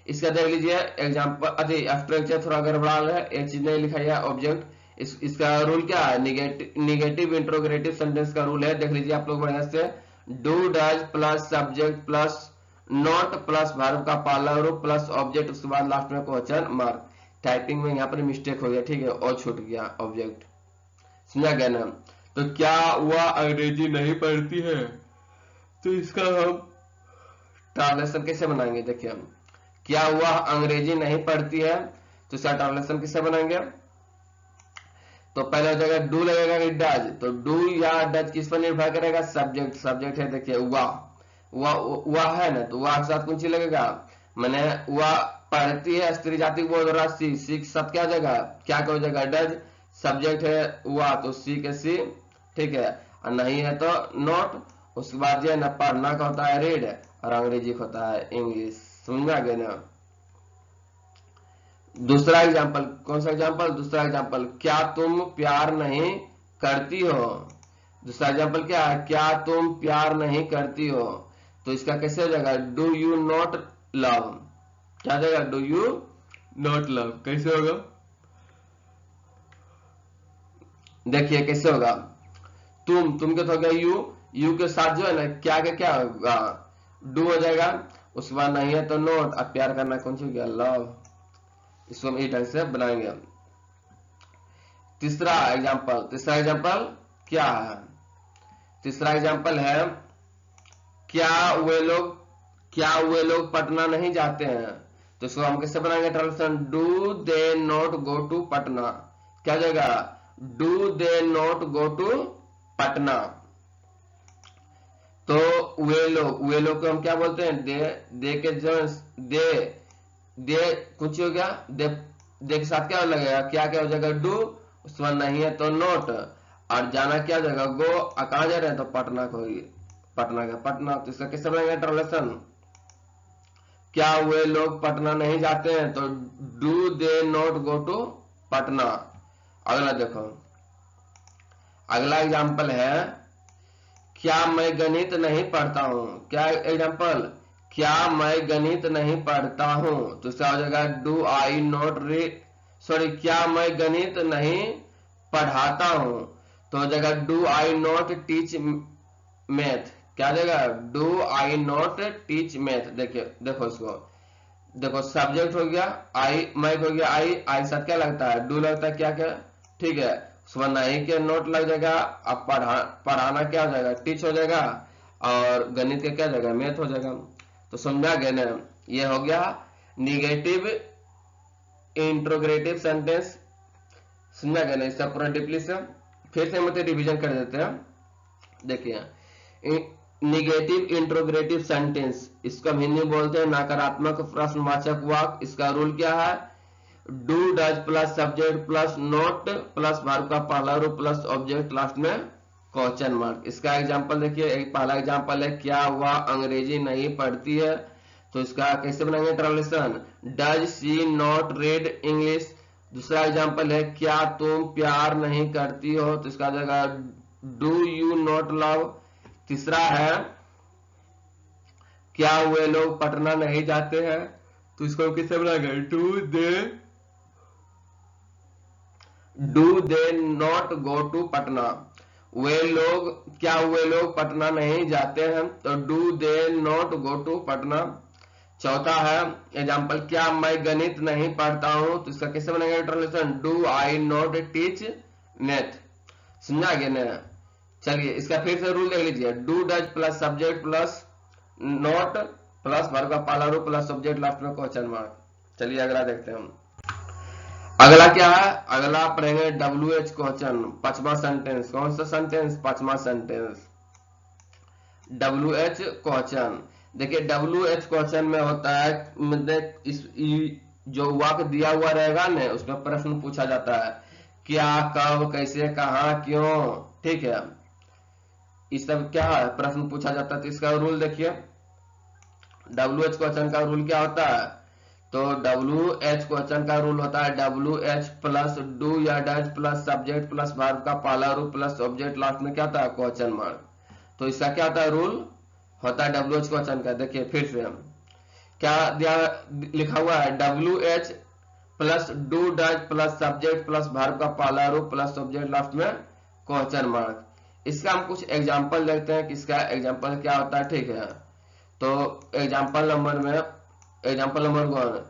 इसका देख लीजिए एग्जांपल, अरे स्ट्रक्चर थोड़ा गड़बड़ा है, एक चीज नहीं लिखा है ऑब्जेक्ट। इसका रूल क्या है, निगेटिव इंट्रोगेटिव सेंटेंस का रूल है, देख लीजिए आप लोग बढ़िया से। Do does plus subject plus not plus verb का पहला रूप प्लस ऑब्जेक्ट, उसके बाद लास्ट में क्वेश्चन मार्क। टाइपिंग में यहाँ पर मिस्टेक हो गया, ठीक है, और छूट गया ऑब्जेक्ट। समझा गया ना। तो क्या वह अंग्रेजी नहीं पढ़ती है, तो इसका हम ट्रांसलेशन कैसे बनाएंगे। देखिए क्या वह अंग्रेजी नहीं पढ़ती है, तो इसका ट्रांसलेशन कैसे बनाएंगे। तो पहले हो जाएगा डू लगेगा कि डज, तो डू या डज किस पर निर्भर करेगा, सब्जेक्ट है। देखिए वह है ना, तो वह के साथ कौन सी लगेगा, मैंने वह पढ़ती है, स्त्री जाति बोल रहा सी के साथ क्या जगह, क्या हो जाएगा डज। सब्जेक्ट है वह, तो सी के सी, ठीक है, और नहीं है तो नॉट। उसके बाद जो है ना पढ़ना का होता है रीड, और अंग्रेजी का होता है इंग्लिश। समझ में आ गया ना। दूसरा एग्जांपल, कौन सा एग्जांपल, दूसरा एग्जांपल, क्या तुम प्यार नहीं करती हो। दूसरा एग्जांपल क्या है, क्या तुम प्यार नहीं करती हो, तो इसका कैसे हो जाएगा, डू यू नॉट लव। क्या जाएगा, डू यू नॉट लव। कैसे होगा, देखिए कैसे होगा, तुम के तो हो गया यू के साथ जो है ना क्या होगा, डू हो जाएगा। उसके बाद नहीं है तो नोट, अब प्यार करना कौन सी हो गया, लव। इसको हम इस ढंग से बनाएंगे। तीसरा एग्जांपल क्या है, तीसरा एग्जांपल है क्या वे लोग पटना नहीं जाते हैं, तो इसको हम कैसे बनाएंगे translation, do they not go to Patna. क्या जाएगा, do they not go to Patna. तो वे लोग को हम क्या बोलते हैं, दे के जो दे कुछ हो गया, दे के साथ क्या लगेगा, क्या हो जाएगा डू, उसके बाद नहीं है तो नोट, और जाना क्या जगह गो, कहाँ जा रहे हैं तो पटना को, पटना का पटना, तो इसका कैसे बनाएंगे ट्रांसलेशन, क्या वे लोग पटना नहीं जाते हैं, तो do they not go to Patna. अगला देखो, अगला एग्जाम्पल है क्या मैं गणित नहीं पढ़ता हूं, क्या एग्जाम्पल, क्या मैं गणित नहीं पढ़ता हूं, तो इसका हो जाएगा do I not read, sorry क्या मैं गणित नहीं पढ़ाता हूं, तो हो जाएगा do I not teach math, क्या देगा do I not teach math. देखिए देखो इसको, देखो सब्जेक्ट हो गया आई, मैं हो गया आई साथ क्या लगता है डू लगता है, क्या क्या ठीक है, उसमें नहीं के नोट लग जाएगा, अब पढ़ाना क्या हो जाएगा टीच हो जाएगा, और गणित का क्या जाएगा मैथ हो जाएगा। तो समझा गया ना, ये हो गया निगेटिव इंट्रोगेटिव सेंटेंस, समझा गया ना, इसका पूरा डीपली से फिर से मतलब रिवीजन कर देते हैं। देखिए निगेटिव इंट्रोगेटिव सेंटेंस, इसको हम हिंदी में बोलते हैं नकारात्मक प्रश्नवाचक वाक्य। इसका रूल क्या है, do does plus subject plus note plus verb का पहला रूप प्लस ऑब्जेक्ट लास्ट में क्वेश्चन मार्क। इसका एग्जांपल देखिए, एक पहला एग्जांपल है क्या वह अंग्रेजी नहीं पढ़ती है, तो इसका कैसे बनाएंगे translation, does she not read English. दूसरा एग्जांपल है क्या तुम प्यार नहीं करती हो, तो इसका जाएगा डू यू नॉट लव। तीसरा है क्या वे लोग पटना नहीं जाते हैं, तो इसको किससे बनाएंगे, do they not go to Patna. वे लोग, क्या वे लोग पटना नहीं जाते हैं, तो do they not go to Patna. चौथा है एग्जाम्पल क्या मैं गणित नहीं पढ़ता हूं, तो इसका कैसे बनेगा translation, do I not teach math. समझा गया ना। चलिए इसका फिर से रूल देख लीजिए, do does plus subject plus not plus verb का पहला रूप प्लस सब्जेक्ट लास्ट में क्वेश्चन मार्क। चलिए अगला देखते हैं हम, अगला क्या है, अगला पढ़ेंगे WH क्वेश्चन, पांचवा सेंटेंस। कौन सा सेंटेंस, पांचवा सेंटेंस WH क्वेश्चन। देखिए WH क्वेश्चन में होता है, मतलब इस जो वाक्य दिया हुआ रहेगा ना उसमें प्रश्न पूछा जाता है, क्या कब कैसे कहां क्यों, ठीक है, इस सब क्या है प्रश्न पूछा जाता है। तो इसका रूल देखिए, WH क्वेश्चन का रूल क्या होता है, तो WH क्वेश्चन का रूल होता है WH प्लस डू या does plus subject plus verb का पहला रूप प्लस ऑब्जेक्ट लास्ट में क्या होता है क्वेश्चन मार्क। तो इसका क्या होता है रूल होता है WH क्वेश्चन का। देखिए फिर से हम क्या दिया लिखा हुआ है, WH plus do does plus subject plus verb का पहला रूप प्लस ऑब्जेक्ट लास्ट में क्वेश्चन मार्क। इसका हम कुछ एग्जांपल देखते हैं कि इसका एग्जांपल क्या होता है, ठीक है। तो एग्जांपल नंबर 1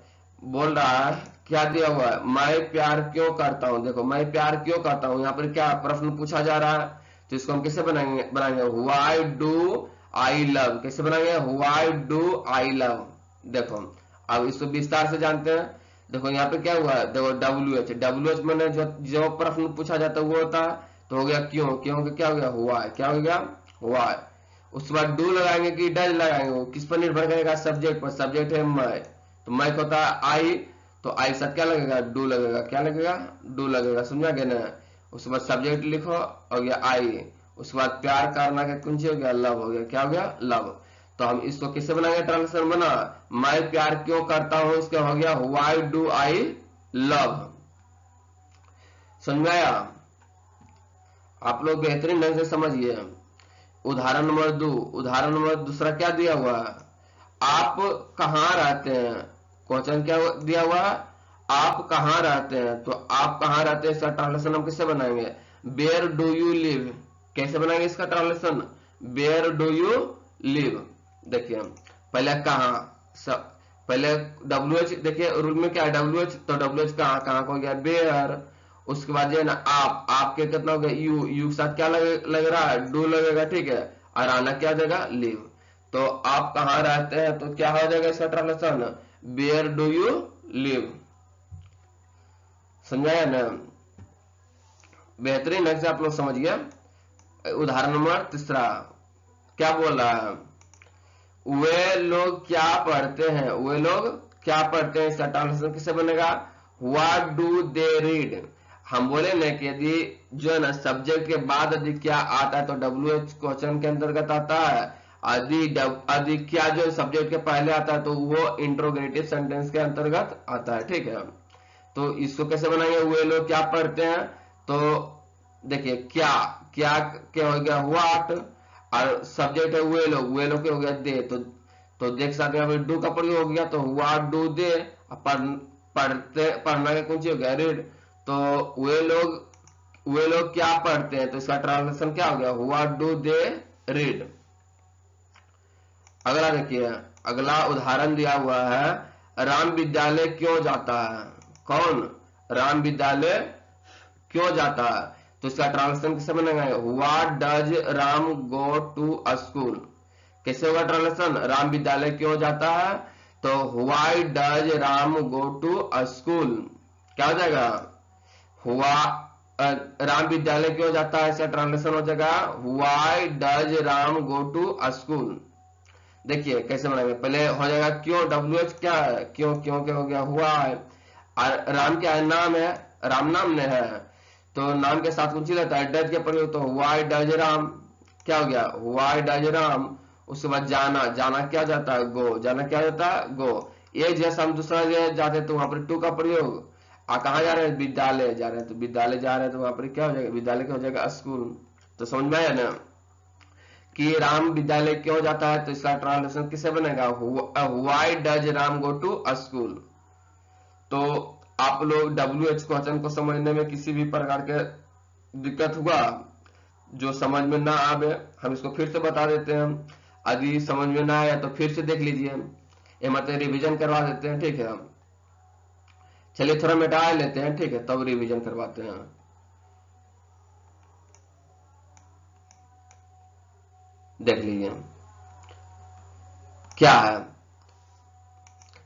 बोल रहा है, क्या दिया हुआ है, मैं प्यार क्यों करता हूं। देखो मैं प्यार क्यों करता हूं, यहाँ पर क्या प्रश्न पूछा जा रहा है, तो इसको हम कैसे बनाएंगे व्हाई डू आई लव, कैसे बनाएंगे व्हाई डू आई लव। देखो अब इसको विस्तार से जानते हैं। देखो यहाँ पे क्या हुआ है, देखो WH मैंने जो प्रश्न पूछा जाता है वो होता है, तो हो गया क्यों, क्यों के क्या हो गया हुआ है, क्या हो गया हुआ है। उसके बाद डू लगाएंगे कि डज लगाएंगे, वो किस पर निर्भर करेगा, सब्जेक्ट पर। सब्जेक्ट है मैं, तो मैं होता है आई, तो आई साथ क्या लगेगा डू लगेगा, क्या लगेगा डू लगेगा। समझा गया ना। उसके बाद सब्जेक्ट लिखो हो गया आई, उसके बाद प्यार करना का कुंजी हो गया लव, हो गया क्या हो गया लव। तो हम इसको किससे बनाएंगे ट्रांसलेशन बना, मैं प्यार क्यों करता हूं, इसका हो गया व्हाई डू आई लव। समझ आया, आप लोग बेहतरीन ढंग से समझिए। उदाहरण नंबर 2, उदाहरण नंबर दूसरा क्या दिया हुआ है, आप कहाँ रहते हैं। क्वेश्चन क्या दिया हुआ है, आप कहाँ रहते हैं, तो आप कहाँ रहते हैं इसका ट्रांसलेशन हम किससे बनाएंगे, वेयर डू यू लिव। कैसे बनाएंगे इसका translation, where do you live. देखिए पहले कहाँ, पहले WH, देखिए रूल में क्या है WH, तो WH कहाँ कहाँ को गया वेयर। उसके बाद जो है ना आपके कितना हो गया यू के साथ क्या लग रहा है डू लगेगा, ठीक है, और आना क्या हो जाएगा लिव। तो आप कहाँ रहते हैं, तो क्या हो जाएगा इसका translation, where do you live. समझाया ना, बेहतरीन ढंग से आप लोग समझ गए। उदाहरण नंबर 3 क्या बोल रहा है, वे लोग क्या पढ़ते हैं, वे लोग क्या पढ़ते हैं, इसका ट्रांसलेशन किससे बनेगा, व्हाट डू दे रीड। हम बोले ना कि यदि जो है ना सब्जेक्ट के बाद यदि क्या आता है तो WH क्वेश्चन के अंतर्गत आता है। यदि क्या जो सब्जेक्ट के पहले आता है तो वो इंट्रोगेटिव सेंटेंस के अंतर्गत आता है। ठीक है, तो इसको कैसे बनाएंगे? वे लोग क्या पढ़ते हैं, तो देखिए क्या क्या क्या हो गया व्हाट, और सब्जेक्ट है वे लोग के हो गया दे, तो देख सकते हैं डू का प्रयोग हो गया तो व्हाट डू दे, पढ़ना का कौन सी हो गया रीड, तो वे लोग क्या पढ़ते हैं, तो इसका ट्रांसलेशन क्या हो गया व्हाट डू दे रीड। अगला देखिए, अगला उदाहरण दिया हुआ है, राम विद्यालय क्यों जाता है? कौन राम विद्यालय क्यों जाता है? तो इसका ट्रांसलेशन कैसे बनेगा? What does Ram go to a school. कैसे होगा ट्रांसलेशन? राम विद्यालय क्यों जाता है, तो why does Ram go to a school. क्या हो जाएगा? राम विद्यालय क्यों जाता है, इसका ट्रांसलेशन हो जाएगा why does Ram go to a school. देखिए कैसे बनाएंगे, पहले हो जाएगा क्यों, WH क्या है, क्यों क्यों क्या हो गया हुआ है, और राम क्या है, नाम है, राम नाम ने है, तो नाम के साथ कुछ रहता है डज के प्रयोग, तो व्हाई डज राम क्या हो गया व्हाई डज राम। उसके बाद जाना, जाना क्या जाता है गो, जाना क्या जाता है गो। एक जैसा हम दूसरा जगह जाते हैं तो वहां पर टू का प्रयोग, कहाँ जा रहे हैं विद्यालय जा रहे हैं, तो विद्यालय जा रहे हैं तो वहां पर क्या हो जाएगा विद्यालय क्या हो जाएगा स्कूल। तो समझ में आया ना कि राम विद्यालय क्यों जाता है, तो इसका ट्रांसलेशन किससे बनेगा why does Ram go to a school. तो आप लोग WH क्वेश्चन को समझने में किसी भी प्रकार के दिक्कत हुआ, जो समझ में ना आवे हम इसको फिर से बता देते हैं, यदि समझ में ना आया तो फिर से देख लीजिए, ये मतलब रिवीजन करवा देते हैं। ठीक है, चलिए थोड़ा मिटा लेते हैं, ठीक है, तब रिवीजन करवाते हैं। देख लीजिए क्या है,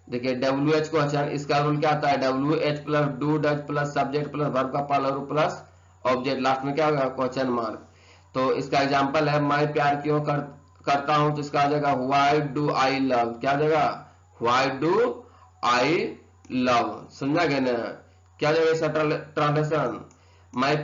देखिए WH क्वेश्चन, इसका रूल क्या आता है WH plus do does plus subject plus verb का पार्लर प्लस ऑब्जेक्ट, लास्ट में क्या होगा क्वेश्चन मार्क। तो इसका एग्जांपल है मैं प्यार क्यों करता हूं, तो इसका आ जाएगा व्हाई डू आई लव, क्या आ जाएगा व्हाई डू आई लव। समझा गया ना, क्या जाएगा इसका ट्रांसलेशन, मैं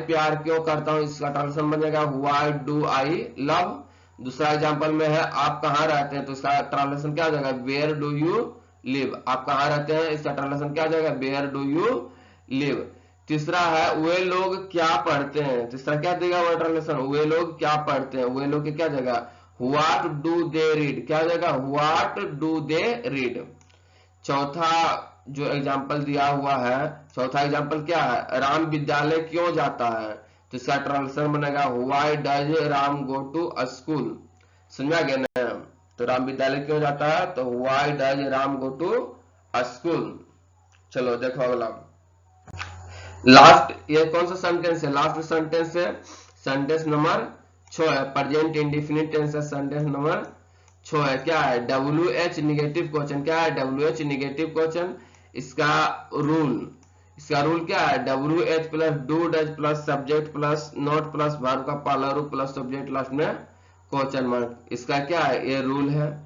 प्यार क्यों करता हूं, इसका ट्रांसलेशन बन जाएगा व्हाई डू आई लव। दूसरा एग्जांपल में है आप कहाँ रहते हैं, तो इसका ट्रांसलेशन क्या हो जाएगा वेयर डू यू लिव, आप कहाँ रहते हैं, इसका ट्रांसलेशन क्या हो जाएगा वेयर डू यू लिव। तीसरा है वे लोग क्या पढ़ते हैं, तीसरा क्या देगा वो ट्रांसलेशन वे लोग क्या पढ़ते हैं, वे लोग क्या जाएगा व्हाट डू दे रीड, क्या हो जाएगा व्हाट डू दे रीड। चौथा जो एग्जाम्पल दिया हुआ है, चौथा एग्जाम्पल क्या है राम विद्यालय क्यों जाता है, तो इसका ट्रांसलेशन बनेगा why does Ram go to a school. समझा गया ना, तो राम विद्यालय क्यों जाता है, तो why does Ram go to a school. चलो देखो अगला, लास्ट ये कौन सा सेंटेंस है, लास्ट सेंटेंस है सेंटेंस नंबर 6 है, प्रेजेंट इंडेफिनिट टेंस है, सेंटेंस नंबर 6 है, क्या है WH निगेटिव क्वेश्चन, क्या है WH निगेटिव क्वेश्चन। इसका रूल क्या है WH plus do does plus subject plus not plus verb का पार्लर प्लस सब्जेक्ट लास्ट में क्वेश्चन मार्क, इसका क्या है ये रूल है।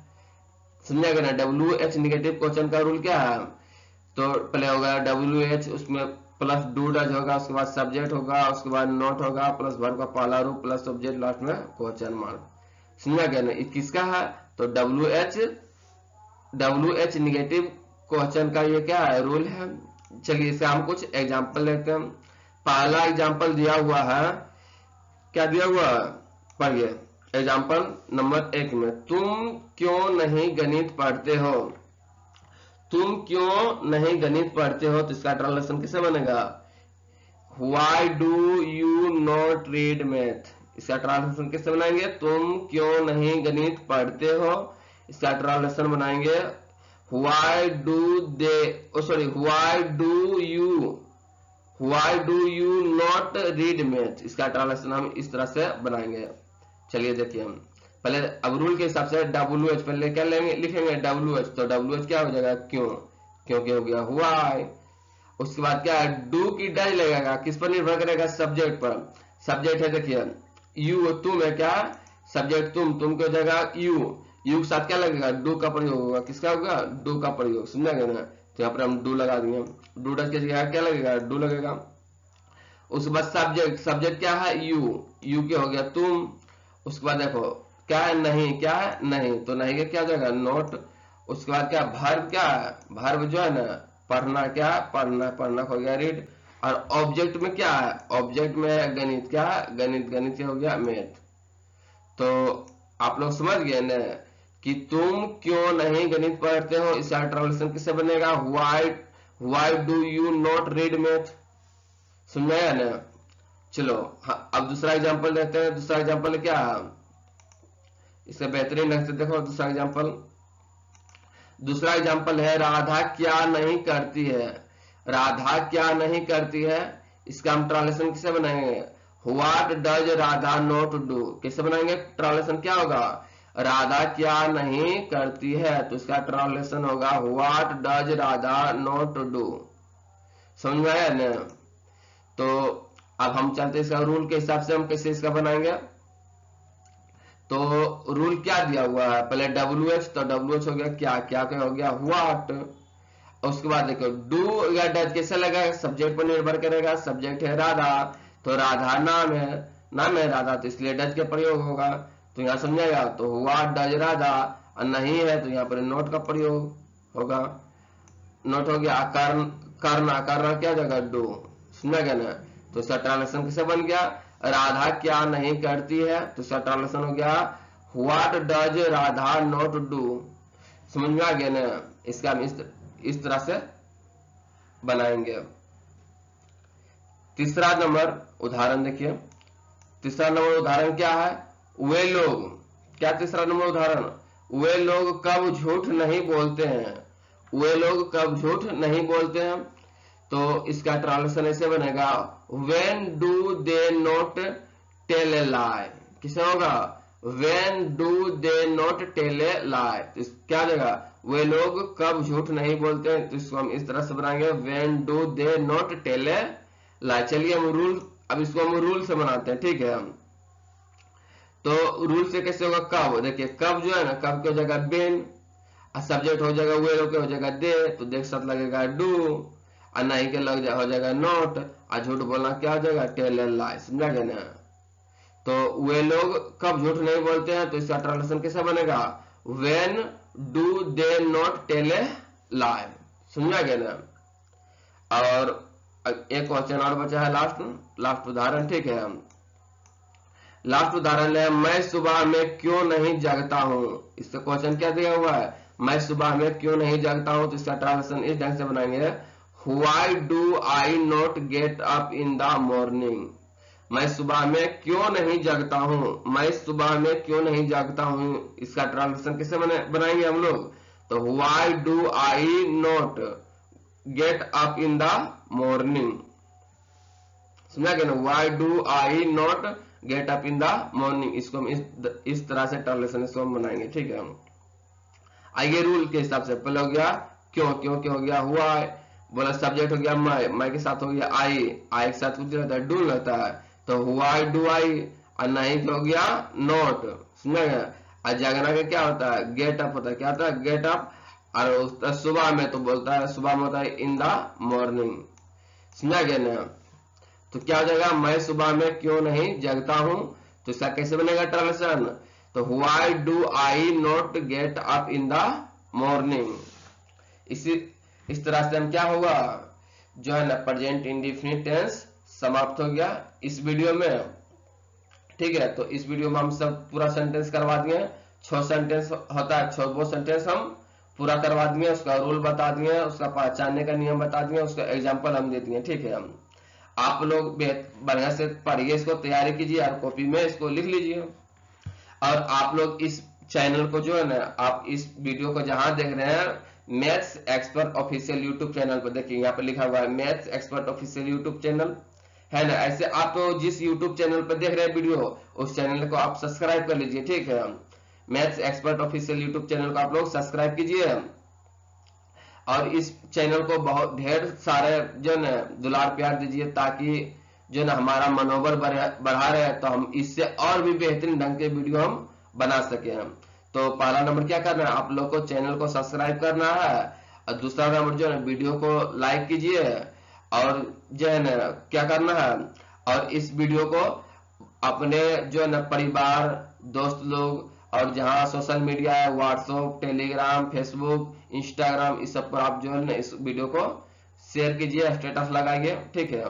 समझा गया ना, WH निगेटिव क्वेश्चन का रूल क्या है, तो पहले होगा WH उसमें प्लस डू डज होगा, उसके बाद सब्जेक्ट होगा, उसके बाद नॉट होगा प्लस वर्ब का पहला रूप प्लस सब्जेक्ट लास्ट में क्वेश्चन मार्क। समझा गया ना, किसका है तो WH निगेटिव क्वेश्चन का ये क्या है रूल है। चलिए इससे हम कुछ एग्जांपल लेते हैं। पहला एग्जांपल दिया हुआ है, क्या दिया हुआ है पढ़िए, एग्जांपल नंबर 1 में तुम क्यों नहीं गणित पढ़ते हो, तुम क्यों नहीं गणित पढ़ते हो, तो इसका ट्रांसलेशन कैसे बनेगा why do you not read math, इसका ट्रांसलेशन कैसे बनाएंगे तुम क्यों नहीं गणित पढ़ते हो, इसका ट्रांसलेशन बनाएंगे why do they sorry why do you not read math, इसका ट्रांसलेशन हम इस तरह से बनाएंगे। चलिए देखिए हम पहले अब रूल के हिसाब से WH पहले क्या लिखेंगे WH, तो WH क्या हो जाएगा क्यों, क्योंकि हो गया व्हाई। उसके बाद क्या है डू की डज लगेगा, किस पर निर्भर करेगा सब्जेक्ट पर, सब्जेक्ट है देखिए यू तुम है, क्या सब्जेक्ट तुम की हो जाएगा यू के साथ क्या लगेगा डू का प्रयोग होगा, किसका होगा डू का प्रयोग। समझा गया ना, तो यहाँ पर हम डू लगा देंगे। डू डज की जगह क्या लगेगा, डू लगेगा। उसके बाद सब्जेक्ट, सब्जेक्ट क्या है, यू के हो गया तुम। उसके बाद देखो क्या है, नहीं, क्या है, नहीं, तो नहीं के क्या हो जाएगा, नोट। उसके बाद क्या वर्ब, क्या है वर्ब जो है ना पढ़ना, क्या पढ़ना, पढ़ना हो गया रीड। और ऑब्जेक्ट में क्या है, ऑब्जेक्ट में गणित, क्या है गणित, गणित क्या हो गया मैथ। तो आप लोग समझ गए ना कि तुम क्यों नहीं गणित पढ़ते हो, इसका ट्रांसलेशन किससे बनेगा, why do you not read math. समझ आया ना। चलो हाँ, अब दूसरा एग्जांपल देखते हैं। दूसरा एग्जांपल क्या है, इससे बेहतरीन ढंग से देखो दूसरा एग्जांपल। दूसरा एग्जांपल है राधा क्या नहीं करती है। राधा क्या नहीं करती है, इसका हम ट्रांसलेशन किसे बनाएंगे, what does Radha not do. कैसे बनाएंगे ट्रांसलेशन, क्या होगा, राधा क्या नहीं करती है, तो इसका ट्रांसलेशन होगा what does Radha not do. समझ में आया ना। तो अब हम चलते इसका रूल के हिसाब से हम कैसे इसका बनाएंगे। तो रूल क्या दिया हुआ है, पहले WH, तो WH हो गया क्या, क्या क्या हो गया व्हाट। उसके बाद देखो डू या डज कैसे लगेगा, सब्जेक्ट पर निर्भर करेगा। सब्जेक्ट है राधा, तो राधा नाम है, नाम है राधा, तो इसलिए डज का प्रयोग होगा। तो यहाँ समझेगा, तो व्हाट डज राधा, और नहीं है तो यहाँ पर नोट का प्रयोग होगा। नोट हो गया कारण, करना, करना क्या जगह डू। समझा गया ना। तो इसका ट्रांसलेशन कैसे बन गया, राधा क्या नहीं करती है, तो इसका ट्रांसलेशन हो गया what does Radha not do. समझ में आ गया ना। इसका हम इस तरह से बनाएंगे। तीसरा नंबर उदाहरण देखिए। तीसरा नंबर उदाहरण क्या है, वे लोग, क्या तीसरा नंबर उदाहरण, वे लोग कब झूठ नहीं बोलते हैं। वे लोग कब झूठ नहीं बोलते हैं, तो इसका ट्रांसलेशन ऐसे बनेगा when do they not tell a lie. किसे होगा, when do they not tell a lie. तो क्या देगा, वे लोग कब झूठ नहीं बोलते हैं, तो इसको हम इस तरह से बनाएंगे when do they not tell a lie. चलिए हम रूल, अब इसको हम रूल से बनाते हैं, ठीक है। हम तो रूल से कैसे होगा, कब, देखिए कब जो है ना, कब की हो जाएगा बेन, और सब्जेक्ट हो जाएगा वे लोग, हो जाएगा दे, तो देख साथ लगेगा डू, और नहीं के हो जाएगा नोट, और झूठ बोलना क्या हो जाएगा टेल ए लाई। समझा गया ना। तो वे लोग कब झूठ नहीं बोलते हैं, तो इसका ट्रांसलेशन कैसा बनेगा, when do they not tell a lie. समझा गया ना। और एक क्वेश्चन और बचा है, लास्ट उदाहरण, ठीक है। लास्ट उदाहरण है मैं सुबह में क्यों नहीं जागता हूं। इससे क्वेश्चन क्या दिया हुआ है, मैं सुबह में क्यों नहीं जागता हूं, तो इसका ट्रांसलेशन इस ढंग से बनाएंगे why do I not get up in the morning. मैं सुबह में क्यों नहीं जागता हूं, मैं सुबह में क्यों नहीं जागता हूं, इसका ट्रांसलेशन कैसे बनाएंगे हम लोग, तो why do I not get up in the morning. समझा गया ना, why do I not get up in the morning. इसको हम इस तरह से ट्रांसलेशन इसको हम बनाएंगे, ठीक है। हम आइए रूल के हिसाब से, पहले हो गया क्यों, क्यों के हो गया हुआ, बोला सब्जेक्ट हो गया मैं के साथ हो गया आई के साथ कुछ रहता है डू रहता है, तो व्हाई डू आई, और नहीं हो गया नॉट। समझा गया। और जागना का क्या होता है, गेट अप होता है, क्या होता है गेट अप। और सुबह में तो बोलता है, सुबह में होता है इन द मॉर्निंग। समझा गया ना। तो क्या हो जाएगा, मैं सुबह में क्यों नहीं जगता हूं, तो इसका कैसे बनेगा ट्रांसलेशन, तो why do I not get up in the morning. इस तरह से हम क्या होगा, जो है ना प्रेजेंट इंडेफिनिट टेंस समाप्त हो गया इस वीडियो में, ठीक है। तो इस वीडियो में हम सब पूरा सेंटेंस करवा दिए, 6 सेंटेंस होता है, 6 वो सेंटेंस हम पूरा करवा दिए, उसका रूल बता दिए, उसका पहचानने का नियम बता दिए, उसका एग्जाम्पल हम दे दिए, ठीक है। हम आप लोग बढ़िया से पढ़िए, इसको तैयारी कीजिए और कॉपी में इसको लिख लीजिए। और आप लोग इस चैनल को जो है ना, आप इस वीडियो को जहां देख रहे हैं maths expert official YouTube channel पर, देखिए यहाँ पे लिखा हुआ है maths expert official YouTube channel, है ना। ऐसे आप तो जिस यूट्यूब चैनल पर देख रहे हैं वीडियो, उस चैनल को आप सब्सक्राइब कर लीजिए, ठीक है। Maths expert official YouTube channel को आप लोग सब्सक्राइब कीजिए, और इस चैनल को बहुत ढेर सारे जो न दुलार प्यार दीजिए, ताकि जो न हमारा मनोबल बढ़ा रहे, तो हम इससे और भी बेहतरीन ढंग के वीडियो हम बना सके। हम तो पहला नंबर क्या करना है, आप लोग को चैनल को सब्सक्राइब करना है, और दूसरा नंबर जो है वीडियो को लाइक कीजिए, और जो है ना क्या करना है, और इस वीडियो को अपने जो है ना परिवार, दोस्त लोग, और जहाँ सोशल मीडिया है व्हाट्सएप, टेलीग्राम, फेसबुक, इंस्टाग्राम, इस सब पर आप जो है ना इस वीडियो को शेयर कीजिए, स्टेटस लगाइए, ठीक है।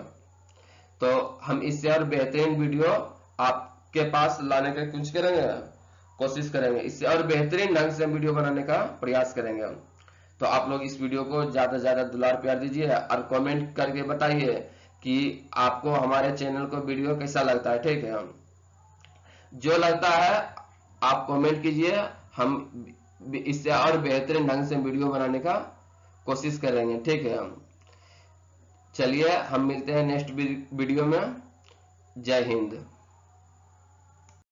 तो हम इससे और बेहतरीन वीडियो आपके पास लाने का कुछ करेंगे, कोशिश करेंगे, इससे और बेहतरीन ढंग से वीडियो बनाने का प्रयास करेंगे। तो आप लोग इस वीडियो को ज्यादा से ज्यादा दुलार प्यार दीजिए और कमेंट करके बताइए कि आपको हमारे चैनल को वीडियो कैसा लगता है, ठीक है। जो लगता है आप कमेंट कीजिए, हम इससे और बेहतरीन ढंग से वीडियो बनाने का कोशिश करेंगे, ठीक है। चलिए हम मिलते हैं नेक्स्ट वीडियो में। जय हिंद।